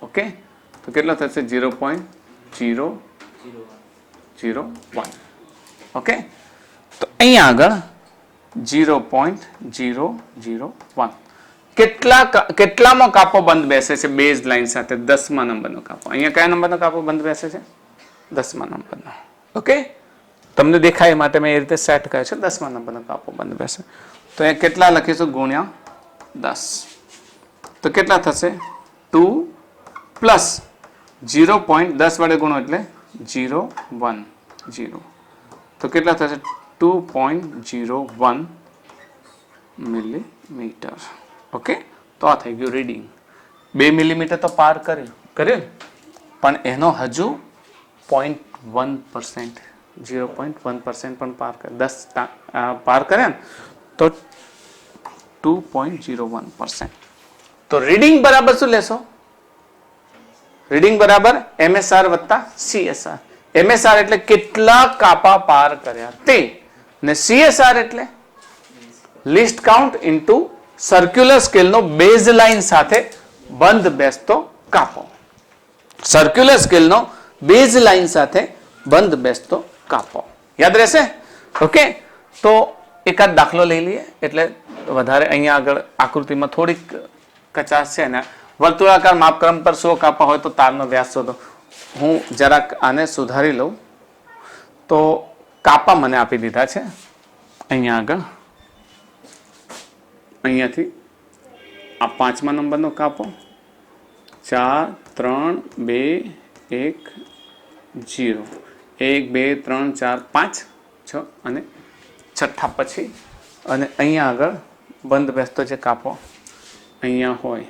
ઓકે, તો કેટલો થશે? 0.6 0.001. ઓકે, તો અહીંયા આગળ 0.001 કેટલામાં કાપો બંધ બેસે છે બેઝ લાઈન સાથે? 10મા નંબરનો કાપો. અહીંયા કયા નંબરનો કાપો બંધ બેસે છે? 10મા નંબરનો. ઓકે, તમને દેખાય એ માટે મેં એ રીતે સેટ કર્યો છે. 10મા નંબરનો કાપો બંધ બેસે. તો અહીંયા કેટલા લખીશું? ગુણ્યા 10. તો કેટલા થશે? 2 પ્લસ 0.10 વડે ગુણો એટલે 0.10. તો કેટલા થશે? 2.01 મિલીમીટર. ઓકે, તો આ થઈ ગયું રીડિંગ. 2 મિલીમીટર તો પાર કર્યું પણ એનો હજુ 0.1%, 0.1% પણ પાર કરે. 10 પાર કરે ને તો 2.01%. તો રીડિંગ બરાબર શું લેશો? રીડિંગ બરાબર MSR વત્તા CSR. MSR એટલે કેટલા કાપા પાર કર્યા તે, ને CSR એટલે લિસ્ટ કાઉન્ટ ઇન્ટુ સર્ક્યુલર સ્કેલનો બેઝ લાઇન સાથે બંધ બેસતો કાપો. સર્ક્યુલર સ્કેલનો બેઝ લાઇન સાથે બંધ બેસતો કાપો. યાદ રહેશે? ઓકે, તો એકાદ દાખલો લઈ લઈએ એટલે વધારે અહીંયા આગળ આકૃતિમાં થોડીક કચાશ છે ને. વર્તુળાકાર માપક્રમ પર 100 કાપા હોય તો તારનો વ્યાસ શોધો. હું જરાક આને સુધારી લઉં. તો કાપા મને આપી દીધા છે અહીંયા આગળ. અહીંયાથી આ 5મા નંબરનો કાપો 4, 3, 2, 1, 0, 1, 2, 3, 4, 5, 6 અને 6 પછી. અને અહીંયા આગળ બંધ બેસતો જે કાપો અહીંયા હોય,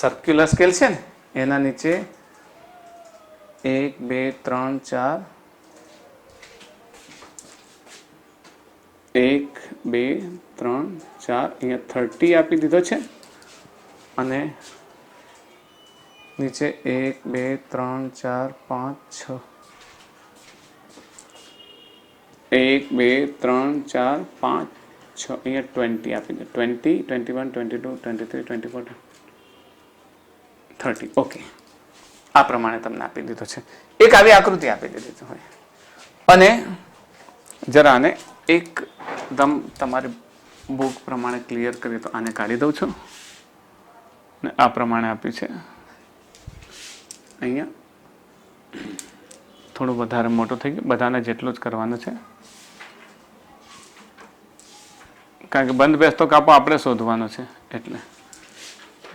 સર્ક્યુલર સ્કેલ છે ને એના નીચે 1, 2, 3, 4, 1, 2, 3, 4 અહીંયા 30 આપી દીધો છે. અને નીચે 1, 2, 3, 4, 5, 6, 1, 2, 3, 4, 5, 6 અહીંયા 20 આપી દીધો. 20, 21, 22, 23, 24, 30. ઓકે, આ પ્રમાણે તમને આપી દીધો છે. એક આવી આકૃતિ આપી દીધી હોય. અને જરા આને એકદમ તમારી બુક પ્રમાણે ક્લિયર કરીએ તો આને કાઢી દઉં છું ને આ પ્રમાણે આપ્યું છે. અહીંયા થોડું વધારે મોટું થઈ ગયું. બધાને જેટલું જ કરવાનું છે કારણ કે બંધ બેસતો કાપો આપણે શોધવાનો છે એટલે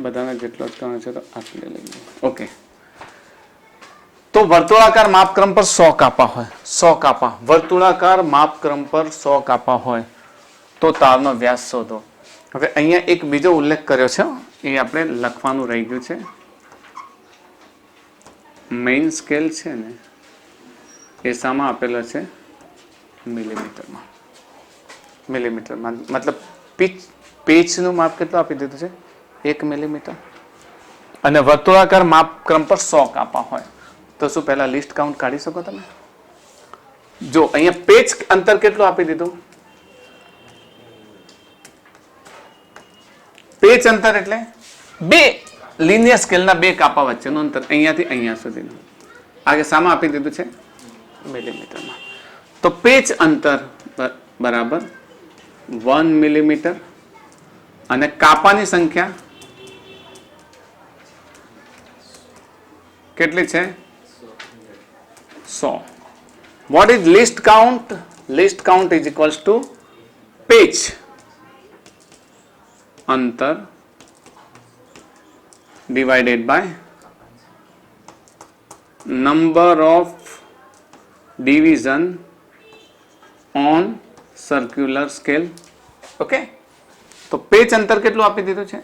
બધાને જેટલો જ કરવાનો છે. તો આટલે લઈએ. ઓકે, તો વર્તુળાકાર માપક્રમ પર 100 કાપા હોય. 100 કાપા વર્તુળાકાર માપક્રમ પર 100 કાપા હોય તો તારનો વ્યાસ શોધો. હવે અહીંયા એક બીજો ઉલ્લેખ કર્યો છે, એ આપણે લખવાનું રહી ગયું છે. મેઇન સ્કેલ છે ને એ શામાં આપેલો છે? મિલીમીટરમાં. મિલીમીટરમાં મતલબ પેચનું માપ કેટલું આપી દીધું છે? 1 મિલીમીટર. અને વર્તુળાકાર માપક્રમ પર 100 કાપા હોય તો શું પહેલા લિસ્ટ કાઉન્ટ કાઢી શકો તમે? જો અહીંયા પેચ અંતર કેટલું આપી દીધું? પેચ અંતર એટલે 2 લિનિયર સ્કેલના 2 કાપા વચ્ચેનું અંતર અહીંયાથી અહીંયા સુધીનું. આગે સામા આપી દીધું છે મિલીમીટરમાં. તો પેચ અંતર બરાબર 1 મિલીમીટર અને કાપાની સંખ્યા કેટલી છે? 100. What is least count? Least count is equals to pitch अंतर divided by number of division on circular scale. Okay, તો પેચ અંતર કેટલું આપી દીધું છે?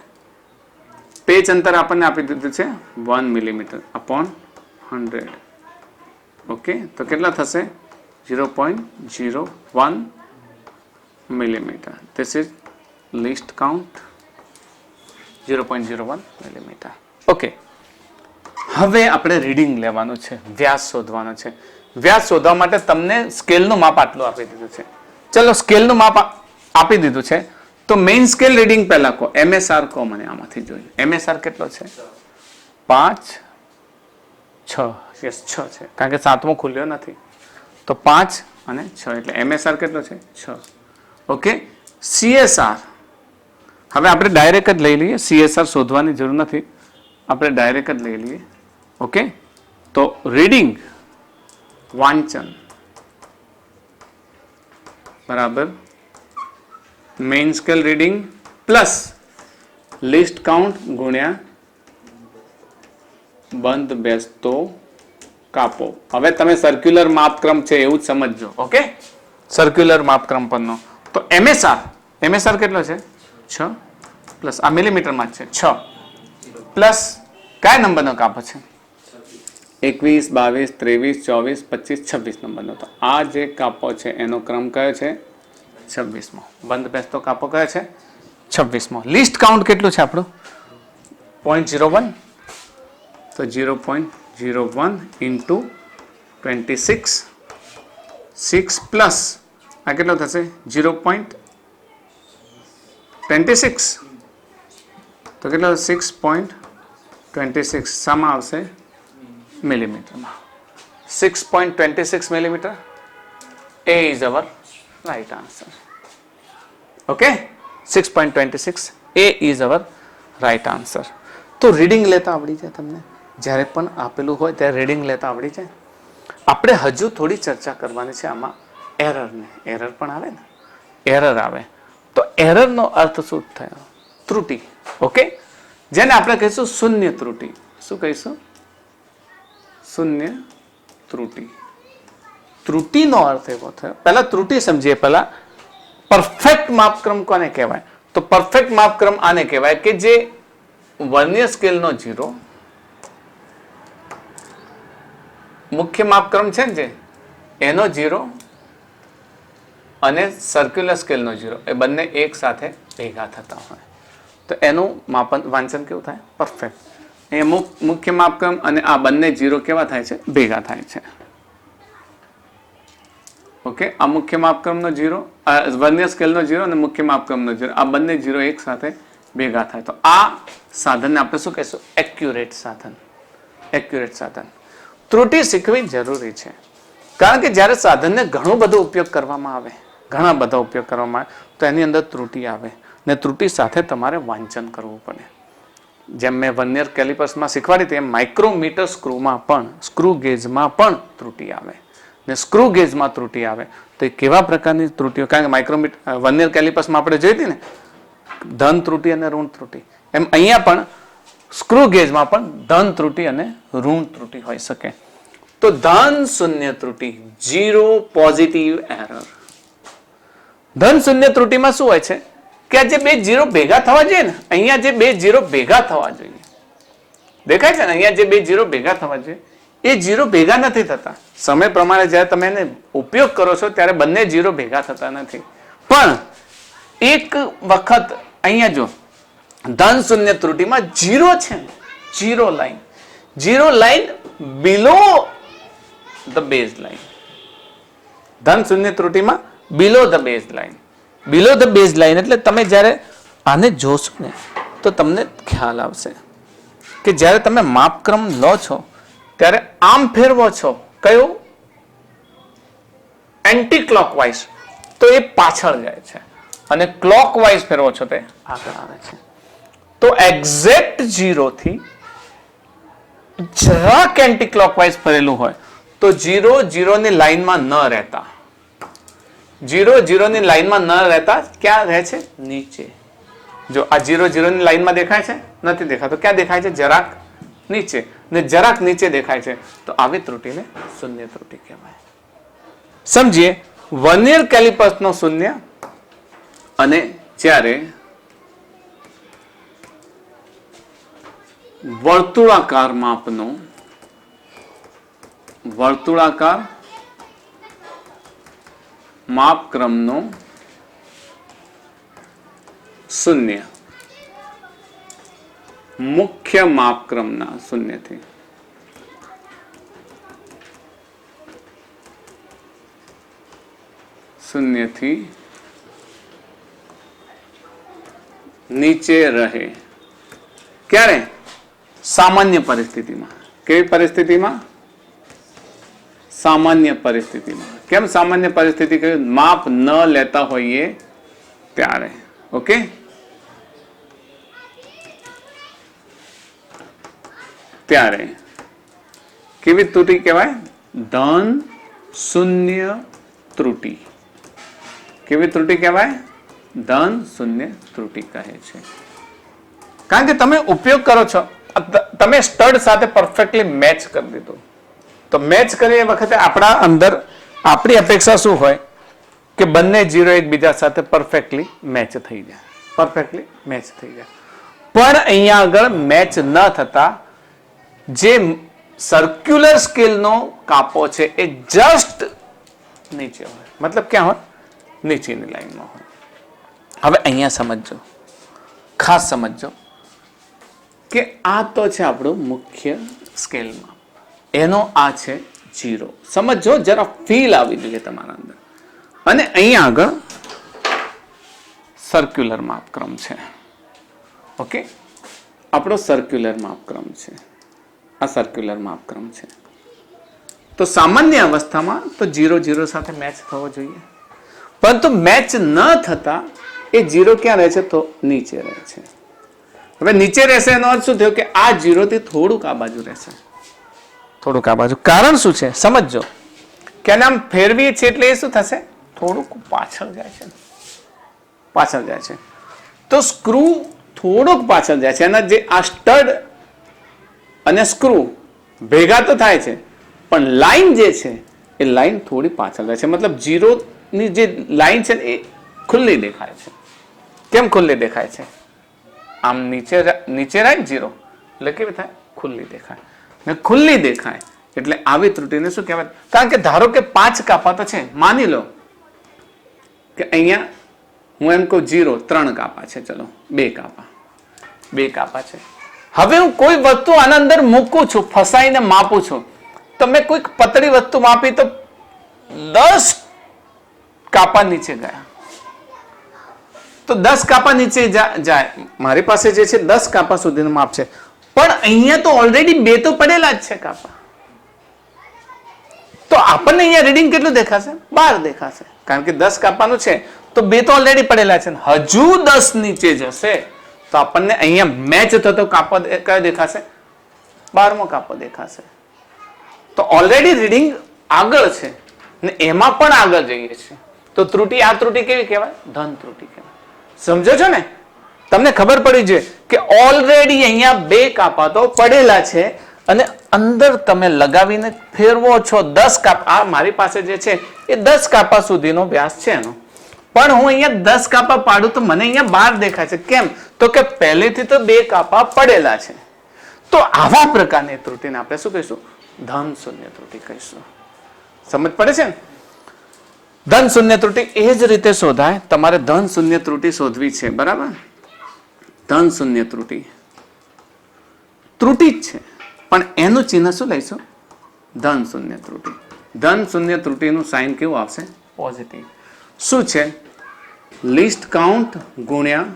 પેચ અંતર આપણને આપી દીધું છે 1 મિલીમીટર upon 100. ઓકે, તો કેટલા થશે? 0.01 millimetre. This is least count 0.01 millimetre. Okay, હવે આપણે રીડિંગ લેવાનું છે, વ્યાસ શોધવાનો છે. વ્યાસ શોધવા માટે તમને સ્કેલનું માપ આટલું આપી દીધું છે. ચલો સ્કેલનું માપ આપી દીધું છે તો મેઇન સ્કેલ રીડિંગ પહેલા કહો. MSR કહો મને આમાંથી જોઈએ. MSR કેટલો છે? 5, 6 યસ 6 છે, કારણ કે 7મો ખુલ્યો નથી. તો 5 અને 6 એટલે MSR કેટલો છે? 6. ઓકે. CSR હવે આપણે ડાયરેક્ટ જ લઈ લઈએ, CSR શોધવાની જરૂર નથી, આપણે ડાયરેક્ટ જ લઈ લઈએ. ઓકે. તો રીડિંગ વાંચન બરાબર main scale reading plus list count ગુણ્યા બંધ બેસતો કાપો. હવે તમે સર્ક્યુલર માપક્રમ છે એવું જ સમજજો. ઓકે. સર્ક્યુલર માપક્રમ પરનો તો MSR કેટલો છે? 6 પ્લસ આ મિલીમીટરમાં જ છે 6 પ્લસ કયા નંબરનો કાપો છે? 21, 22, 23, 24, 25, 26 નંબરનો. તો આ જે કાપો છે એનો ક્રમ કયો છે? 26મો. બંધ બેસતો કાપો કયો છે? 26મો. લિસ્ટ કાઉન્ટ કેટલું છે આપણું? 0.01. તો 0.01 ઇન્ટુ 26 6 પ્લસ આ કેટલો થશે? 0.26 તો કેટલો? 6.26 શામાં આવશે? મિલીમીટરમાં. 6.26 millimetre. A is our right answer. Okay? 6.26 A is our right answer. તો રીડિંગ લેતા આવડી જાય તમને. જ્યારે પણ આપેલું હોય ત્યારે રીડિંગ લેતા આવડી જાય. આપણે હજુ થોડી ચર્ચા કરવાની છે આમાં એરરને. એરર પણ આવે ને, એરર આવે તો એરરનો અર્થ શું થયો? ત્રુટિ. ઓકે. જેને આપણે કહીશું શૂન્ય ત્રુટિ. શું કહીશું? શૂન્ય ત્રુટિ. ત્રુટિનો અર્થ એવો થયો, પહેલા ત્રુટિ સમજીએ. પહેલા પરફેક્ટ માપક્રમ કોને કહેવાય? તો પરફેક્ટ માપક્રમ આને કહેવાય કે જે વર્નિયર સ્કેલનો 0, મુખ્ય માપક્રમ છે ને જે એનો 0 અને સર્ક્યુલર સ્કેલનો 0 એ બંને એક સાથે ભેગા થતા હોય તો એનું માપન વાંચન કેવું થાય? પરફેક્ટ. એ મુખ્ય માપક્રમ અને આ બંને 0 કેવા થાય છે? ભેગા થાય છે. ઓકે. આ મુખ્ય માપક્રમનો 0, વર્નિયર સ્કેલનો 0 અને મુખ્ય માપક્રમનો 0 આ બંને 0 એક સાથે ભેગા થાય તો આ સાધનને આપણે શું કહીશું? એક્યુરેટ સાધન. એક્યુરેટ સાધન. ત્રુટિ શીખવી જરૂરી છે, કારણ કે જ્યારે સાધનને ઘણો બધો ઉપયોગ કરવામાં આવે, ઘણા બધા ઉપયોગ કરવામાં આવે તો એની અંદર ત્રુટિ આવે ને ત્રુટિ સાથે તમારે વાંચન કરવું પડે. જેમ મેં વર્નિયર કેલિપર્સમાં શીખવાડી હતી એમ માઇક્રોમીટર સ્ક્રૂમાં પણ, સ્ક્રૂ ગેજમાં પણ ત્રુટિ આવે ને સ્ક્રૂ ગેજમાં ત્રુટિ આવે તો એ કેવા પ્રકારની ત્રુટિઓ? કારણ કે માઇક્રોમીટર વર્નિયર કેલિપર્સમાં આપણે જોઈ હતી ને ધન ત્રુટિ અને ઋણ ત્રુટિ, એમ અહીંયા પણ સ્ક્રૂ ગેજમાં પણ ધન ત્રુટિ અને ઋણ ત્રુટિ હોઈ શકે. તો ધન શૂન્ય ત્રુટિ, 0 પોઝિટિવ એરર. ધન શૂન્ય ત્રુટિમાં શું હોય છે કે આ જે બે 0 ભેગા થવા જોઈએ ને, અહીંયા જે બે 0 ભેગા થવા જોઈએ, દેખાય છે ને અહીંયા જે બે 0 ભેગા થવા જોઈએ એ 0 ભેગા નથી થતા. સમય પ્રમાણે જ્યારે તમે એને ઉપયોગ કરો છો ત્યારે બંને 0 ભેગા થતા નથી. પણ એક વખત અહીંયા જો ધન શૂન્ય ત્રુટિમાં 0 છે, 0 line, 0 line below the base line. ધન શૂન્ય ત્રુટિમાં below the base line. Below the base line એટલે તમે જ્યારે આને જોશો ને તો તમને ખ્યાલ આવશે કે જ્યારે તમે માપક્રમ લો છો ત્યારે આમ ફેરવો છો, કયો? એન્ટી ક્લોકવાઇઝ, તો એ પાછળ જાય છે અને ક્લોકવાઇઝ ફેરવો છો તે આગળ આવે છે. તો એક્ઝેક્ટ 0 થી જરાક એન્ટી ક્લોકવાઇઝ ફરેલું હોય તો 0 0 ની લાઈનમાં ન રહેતા, 0 0 ની લાઈનમાં ન રહેતા ક્યાં રહે છે? નીચે. જો આ 0 0 ની લાઈનમાં દેખાય છે? નથી દેખાતો. ક્યાં દેખાય છે? જરાક નીચે. ને જરાક નીચે દેખાય છે તો આવી ત્રુટિને શૂન્ય ત્રુટિ કહેવાય. સમજીએ. વર્નિયર કેલિપર્સનો શૂન્ય અને જ્યારે વર્તુળાકાર માપનો, વર્તુળાકાર માપક્રમનો શૂન્ય મુખ્ય માપક્રમના શૂન્યથી નીચે રહે. ક્યારે? સામાન્ય પરિસ્થિતિમાં. કેવી પરિસ્થિતિમાં? સામાન્ય પરિસ્થિતિમાં. કેમ સામાન્ય પરિસ્થિતિ કહ્યું? માપ ન લેતા હોઈએ ત્યારે. ઓકે, ત્યારે કેવી ત્રુટિ કહેવાય? ધન શૂન્ય ત્રુટિ. કેવી ત્રુટિ કહેવાય? ધન શૂન્ય ત્રુટિ કહે છે. કારણ કે તમે ઉપયોગ કરો છો, તમે સ્ટડ સાથે પરફેક્ટલી મેચ કરી દીધું. તો મેચ કરીએ વખતે આપણા અંદર આપણી અપેક્ષા શું હોય કે બંને જીરો એકબીજા સાથે પરફેક્ટલી મેચ થઈ જાય. પરફેક્ટલી મેચ થઈ જાય. પણ અહીંયા આગળ મેચ ન થતા જે સર્ક્યુલર સ્કેલનો કાપો છે એ જસ્ટ નીચે હોય. મતલબ ક્યાં હોય? નીચેની લાઈનમાં હોય. હવે અહીંયા સમજો, ખાસ સમજો કે આ તો છે આપણું મુખ્ય સ્કેલમાં, એનો આ છે જીરો. સમજો, જરા ફીલ આવી જોઈએ તમારા અંદર. અને અહીંયા આગળ સર્ક્યુલર માપક્રમ છે. ઓકે, આપણો સર્ક્યુલર માપક્રમ છે. આ સર્ક્યુલર માપક્રમ છે. તો સામાન્ય અવસ્થામાં તો 0 0 સાથે મેચ થવો જોઈએ, પરંતુ મેચ ન થતા એ 0 ક્યાં રહે છે? તો નીચે રહે છે. હવે નીચે રહેશે એનો અર્થ શું થયો? કે આ 0 થી થોડુંક આ બાજુ રહેશે. થોડુંક આ બાજુ. કારણ શું છે? સમજો કે આમ ફેરવીએ છીએ એટલે એ શું થશે? થોડુંક પાછળ જાય છે. પાછળ જાય છે. તો સ્ક્રૂ થોડુંક પાછળ જાય છે. એના જે આ સ્ટડ અને સ્ક્રૂ ભેગા તો થાય છે, પણ લાઈન જે છે એ લાઈન થોડી પાછળ જાય છે. મતલબ 0 ની જે લાઈન છે એ ખુલ્લી દેખાય છે. કેમ ખુલ્લી દેખાય છે? આમ નીચે રાખ 0 એટલે કેવી થાય? ખુલ્લી દેખાય. ને ખુલ્લી દેખાય એટલે આવી ત્રુટિને શું કહેવાય? કારણ કે ધારો કે 5 કાપા તો છે. માની લો કે અહીંયા હું એમ કહું 0 3 કાપા છે. ચલો 2 કાપા છે. હવે હું કોઈ વસ્તુ આના અંદર મૂકું છું, ફસાઈને માપું છું. તમે કોઈક પતળી વસ્તુ માપી તો 10 કાપા નીચે ગયા. તો 10 કાપા નીચે જાય. મારી પાસે જે છે 10 કાપા સુધીનું માપ છે, પણ અહીંયા તો ઓલરેડી 2 તો પડેલા જ છે કાપા. તો આપણને અહીંયા રીડિંગ કેટલું દેખાશે? 12 દેખાશે. કારણ કે 10 કાપાનું છે તો 2 તો ઓલરેડી પડેલા છે. હજુ 10 નીચે જશે તો આપણને અહીંયા મેચ થતો કાપો કયો દેખાશે? 12મો કાપો દેખાશે. તો ઓલરેડી રીડિંગ આગળ છે ને એમાં પણ આગળ જઈએ છીએ. તો ત્રુટિ, આ ત્રુટિ કેવી કહેવાય? ધન ત્રુટિ કહેવાય. સમજો છો ને? તમને ખબર પડી છે કે ઓલરેડી અહીંયા 2 કાપા તો પડેલા છે અને અંદર તમે લગાવીને ફેરવો છો 10 કાપા. આ મારી પાસે જે છે એ 10 કાપા સુધીનો વ્યાસ છે એનો, પણ હું અહીંયા 10 કાપા પાડું તો મને અહીંયા 12 દેખાય છે. કેમ? તો કે પહેલેથી તો 2 કાપા પડેલા છે. તો આવા પ્રકારની ત્રુટિને આપણે શું કહીશું? ધન શૂન્ય ત્રુટિ કહીશું. સમજ પડે છે ને? ધન શૂન્ય ત્રુટિ એ જ રીતે શોધાય. તમારે ધન શૂન્ય ત્રુટિ શોધવી છે, બરાબર? ધન શૂન્ય ત્રુટિ ત્રુટિ જ છે, પણ એનું ચિહ્ન શું લઈશું? ધન શૂન્ય ત્રુટિ. ધન શૂન્ય ત્રુટિનું સાઇન કેવું આવશે? પોઝિટિવ. શું છે? લિસ્ટ કાઉન્ટ ગુણ્યા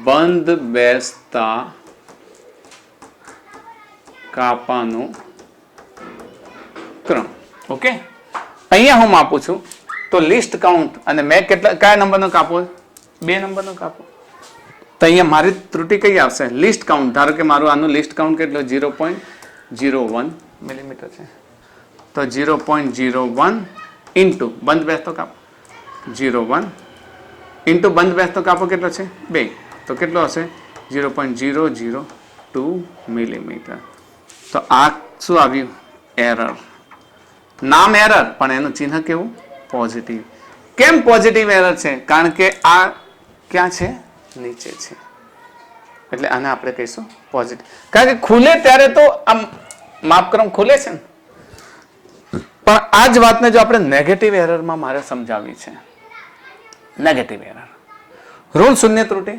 બંધ બેસતા કાપાનો ક્રમ. ઓકે, અહીંયા હું માપું છું તો લિસ્ટ કાઉન્ટ અને મેં કયા નંબરનો કાપો? 2 નંબરનો કાપો. તો અહીંયા મારી ત્રુટિ કઈ આવશે? List count. ધારો કે મારું આનું લિસ્ટ કાઉન્ટ કેટલું? 0.01 મિલીમીટર છે. તો 0.01 ઇન્ટુ બંધ બેસતો કાપો 0.1 ઇન્ટુ બંધ બેસતો કાપો કેટલો છે? 2. તો કેટલો હશે? 0.002 મિલીમીટર. તો આ શું આવ્યું? એરર. નામ એરર, પણ એનું ચિહ્ન કેવું? પોઝિટિવ. કેમ પોઝિટિવ એરર છે? કારણ કે આ ક્યાં છે? નીચે છે. એટલે આને આપણે કહીશું પોઝિટિવ. કારણ કે ખુલે ત્યારે તો આમ માપક્રમ ખુલે છે ને. પણ આ જ વાતને જો આપણે નેગેટિવ એરરમાં મારે સમજાવવી છે. નેગેટિવ એરર, ઋણ શૂન્ય ત્રુટિ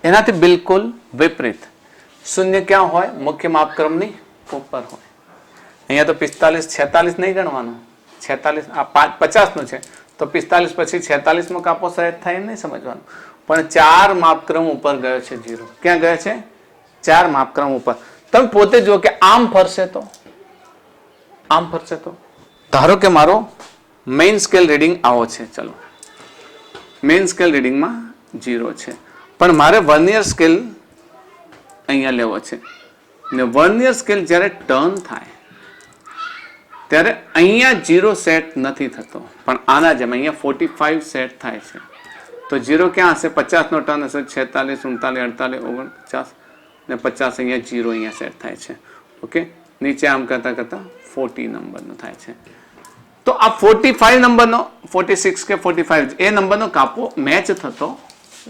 એનાથી બિલકુલ વિપરીત. શૂન્ય ક્યાં હોય? મુખ્ય માપક્રમની ઉપર હોય. અહીંયા તો 45 46 નહીં ગણવાનું. 46 આ 50 નું છે તો 45 પછી 46 માં કાપો સહેજ થાય નહીં સમજવાનું. પણ 4 માપક્રમ ઉપર ગયો છે 0. ક્યાં ગયો છે? 4 માપક્રમ ઉપર. તમે પોતે જુઓ કે આમ ફરશે તો આમ ફરશે તો ધારો કે મારો મેઇન સ્કેલ રીડિંગ આવો છે, ચલો મેઇન સ્કેલ રીડિંગમાં 0 છે, પણ મારે વર્નિયર સ્કેલ અહીંયા લેવો છે ને વર્નિયર સ્કેલ જ્યારે ટર્ન થાય ત્યારે અહીંયા 0 સેટ નથી થતો, પણ આના જેમ અહીંયા 45 સેટ થાય છે. તો 0 ક્યાં હશે? 50 નો ટર્ન હશે, 46, 39, 48, 49 ને 50 અહીંયા 0 અહીંયા સેટ થાય છે. ઓકે, નીચે આમ કરતા કરતા 40 નંબરનો થાય છે. તો આ 45 નંબરનો 46 કે 45 એ નંબરનો કાપો મેચ થતો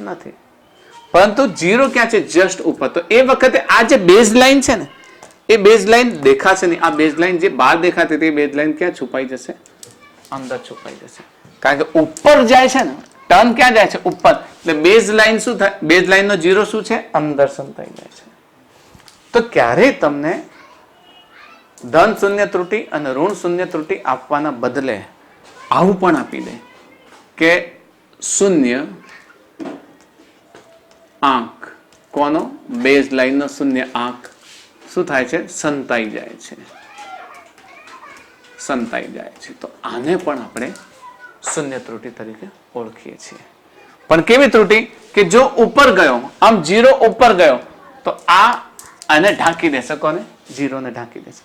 નથી, પરંતુ 0 ક્યાં છે? જસ્ટ ઉપર. તો એ વખતે આ જે બેઝ લાઈન છે ને એ બેઝ લાઈન દેખાશે નહીં. આ બેઝ લાઈન જે બહાર દેખાતી હતી એ બેઝ લાઈન ક્યાં છુપાઈ જશે? અંદર છુપાઈ જશે, કારણ કે ઉપર જાય છે ને, ટર્ન ક્યાં જાય છે? ઉપર. એટલે બેઝ લાઈન શું થાય? બેઝ લાઈન નો 0 શું છે? અંદર સંતાઈ જાય છે. તો ક્યારેય તમને ધન શૂન્ય ત્રુટિ અને ઋણ શૂન્ય ત્રુટિ આપવાના બદલે આવું પણ આપી દે કે શૂન્ય આંક. કોનો? બેઝ લાઈન નો શૂન્ય આંક શું થાય છે? સંતાઈ જાય છે, સંતાઈ જાય છે. તો આને પણ આપણે શૂન્ય ત્રુટિ તરીકે ઓળખીએ છીએ. પણ કેવી ત્રુટિ? કે જો ઉપર ગયો, આમ 0 ઉપર ગયો તો આ આને ઢાંકી દેશે. કોને? 0 ને ઢાંકી દેશે.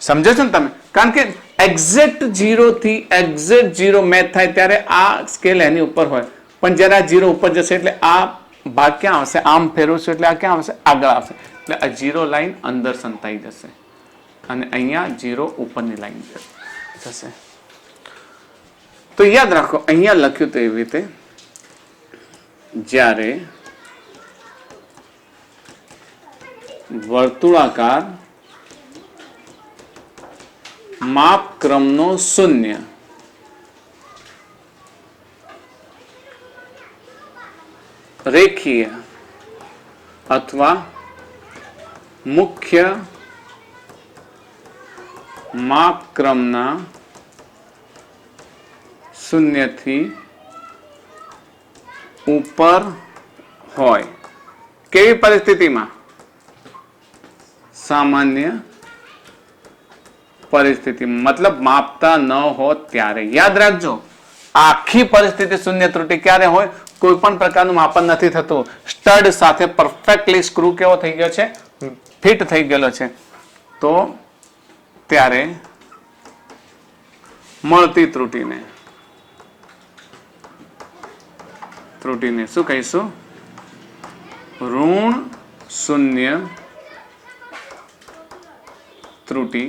સમજો છો ને તમે? કારણ કે એક્ઝેક્ટ 0 થી એક્ઝેક્ટ 0 મેચ થાય ત્યારે આ સ્કેલ એની ઉપર હોય, પણ જ્યારે આ 0 ઉપર જશે એટલે આ ભાગ ક્યાં આવશે? આમ ફેરવશું એટલે આ ક્યાં આવશે? આગળ આવશે. એટલે આ 0 લાઈન અંદર સંતાઈ જશે અને અહીંયા 0 ઉપરની લાઈન જશે. તો યાદ રાખો, અહીંયા લખ્યું તો એવી રીતે જ્યારે વર્તુળાકાર માપક્રમનો શૂન્ય રેખીય અથવા મુખ્ય માપક્રમના શૂન્યથી ઉપર હોય. કેવી પરિસ્થિતિમાં? સામાન્ય પરિસ્થિતિ, મતલબ માપતા ન હોત ત્યારે. યાદ રાખજો, આખી પરિસ્થિતિ શૂન્ય ત્રુટિ ક્યારે હોય? કોઈ પણ પ્રકારનું માપન નથી થતું, સ્ટડ સાથે પરફેક્ટલી સ્ક્રૂ કેવો થઈ ગયો છે? ફિટ થઈ ગયેલો છે. તો ત્યારે મળતી ત્રુટિને શું કહીશું? ઋણ શૂન્ય ત્રુટિ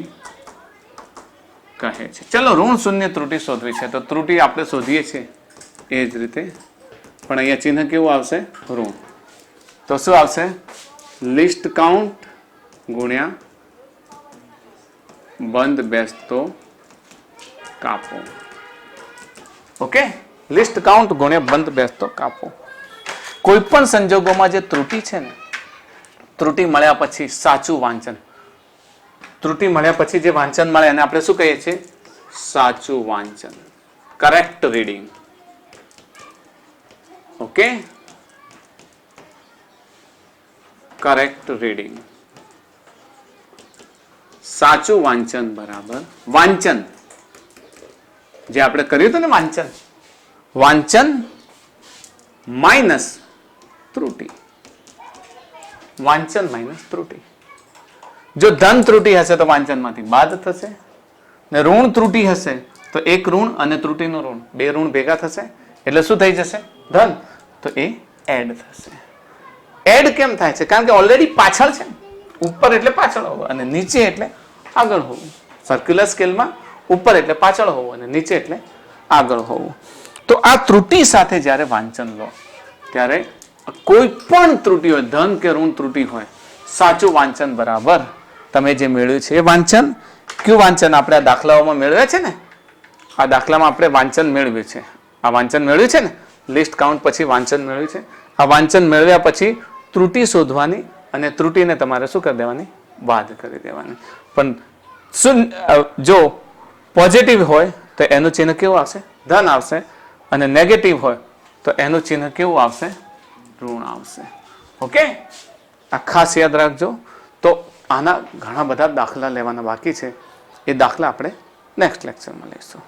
કહે છે. ચલો, ઋણ શૂન્ય ત્રુટિ શોધવી છે તો ત્રુટિ આપણે શોધીએ છીએ એ જ રીતે, પણ અહીંયા ચિહ્ન કેવું આવશે? ઋણ. તો શું આવશે? લિસ્ટ કાઉન્ટ ગુણ્યા બંધ બેસતો કાપો. ઓકે, લિસ્ટ કાઉન્ટ ગુણ્યા બંધ બેસતો કાપો. કોઈ પણ સંજોગોમાં જે ત્રુટિ છે ને, ત્રુટિ મળ્યા પછી સાચું વાંચન, ત્રુટિ મળ્યા પછી જે વાંચન મળે એને આપણે શું કહીએ છીએ? સાચું વાંચન, correct reading. Okay, correct reading, સાચું વાંચન બરાબર વાંચન. જે આપણે કર્યું હતું ને વાંચન, વાંચન માઇનસ ત્રુટિ, વાંચન માઇનસ ત્રુટિ. જો ધન ત્રુટિ હશે તો વાંચનમાંથી બાદ થશે, ને ઋણ ત્રુટિ હશે તો એક ઋણ અને ત્રુટિનું ઋણ, બે ઋણ ભેગા થશે એટલે શું થઈ જશે? ધન. તો એ એડ થશે. એડ કેમ થાય છે? કારણ કે ઓલરેડી પાછળ છે. ઉપર એટલે પાછળ હોવું અને નીચે એટલે આગળ હોવું. સર્ક્યુલર સ્કેલમાં ઉપર એટલે પાછળ હોવું અને નીચે એટલે આગળ હોવું. તો આ ત્રુટિ સાથે જ્યારે વાંચન લો ત્યારે કોઈ પણ ત્રુટિ હોય, ધન કે ઋણ ત્રુટિ હોય, સાચું વાંચન બરાબર તમે જે મેળવ્યું છે એ વાંચન. કયું વાંચન? આપણે આ દાખલાઓમાં મેળવ્યા છે ને, આ દાખલામાં આપણે વાંચન મેળવ્યું છે. આ વાંચન મેળવ્યું છે ને, લિસ્ટ કાઉન્ટ પછી વાંચન મેળવ્યું છે. આ વાંચન મેળવ્યા પછી ત્રુટિ શોધવાની અને ત્રુટિને તમારે શું કરી દેવાની? બાદ કરી દેવાની. પણ જો પોઝિટિવ હોય તો એનું ચિહ્ન કેવું આવશે? ધન આવશે, અને નેગેટિવ હોય તો એનું ચિહ્ન કેવું આવશે? ઋણ આવશે. ઓકે, આ ખાસ યાદ રાખજો. તો આના ઘણા બધા દાખલા લેવાના બાકી છે, એ દાખલા આપણે નેક્સ્ટ લેક્ચરમાં લઈશું.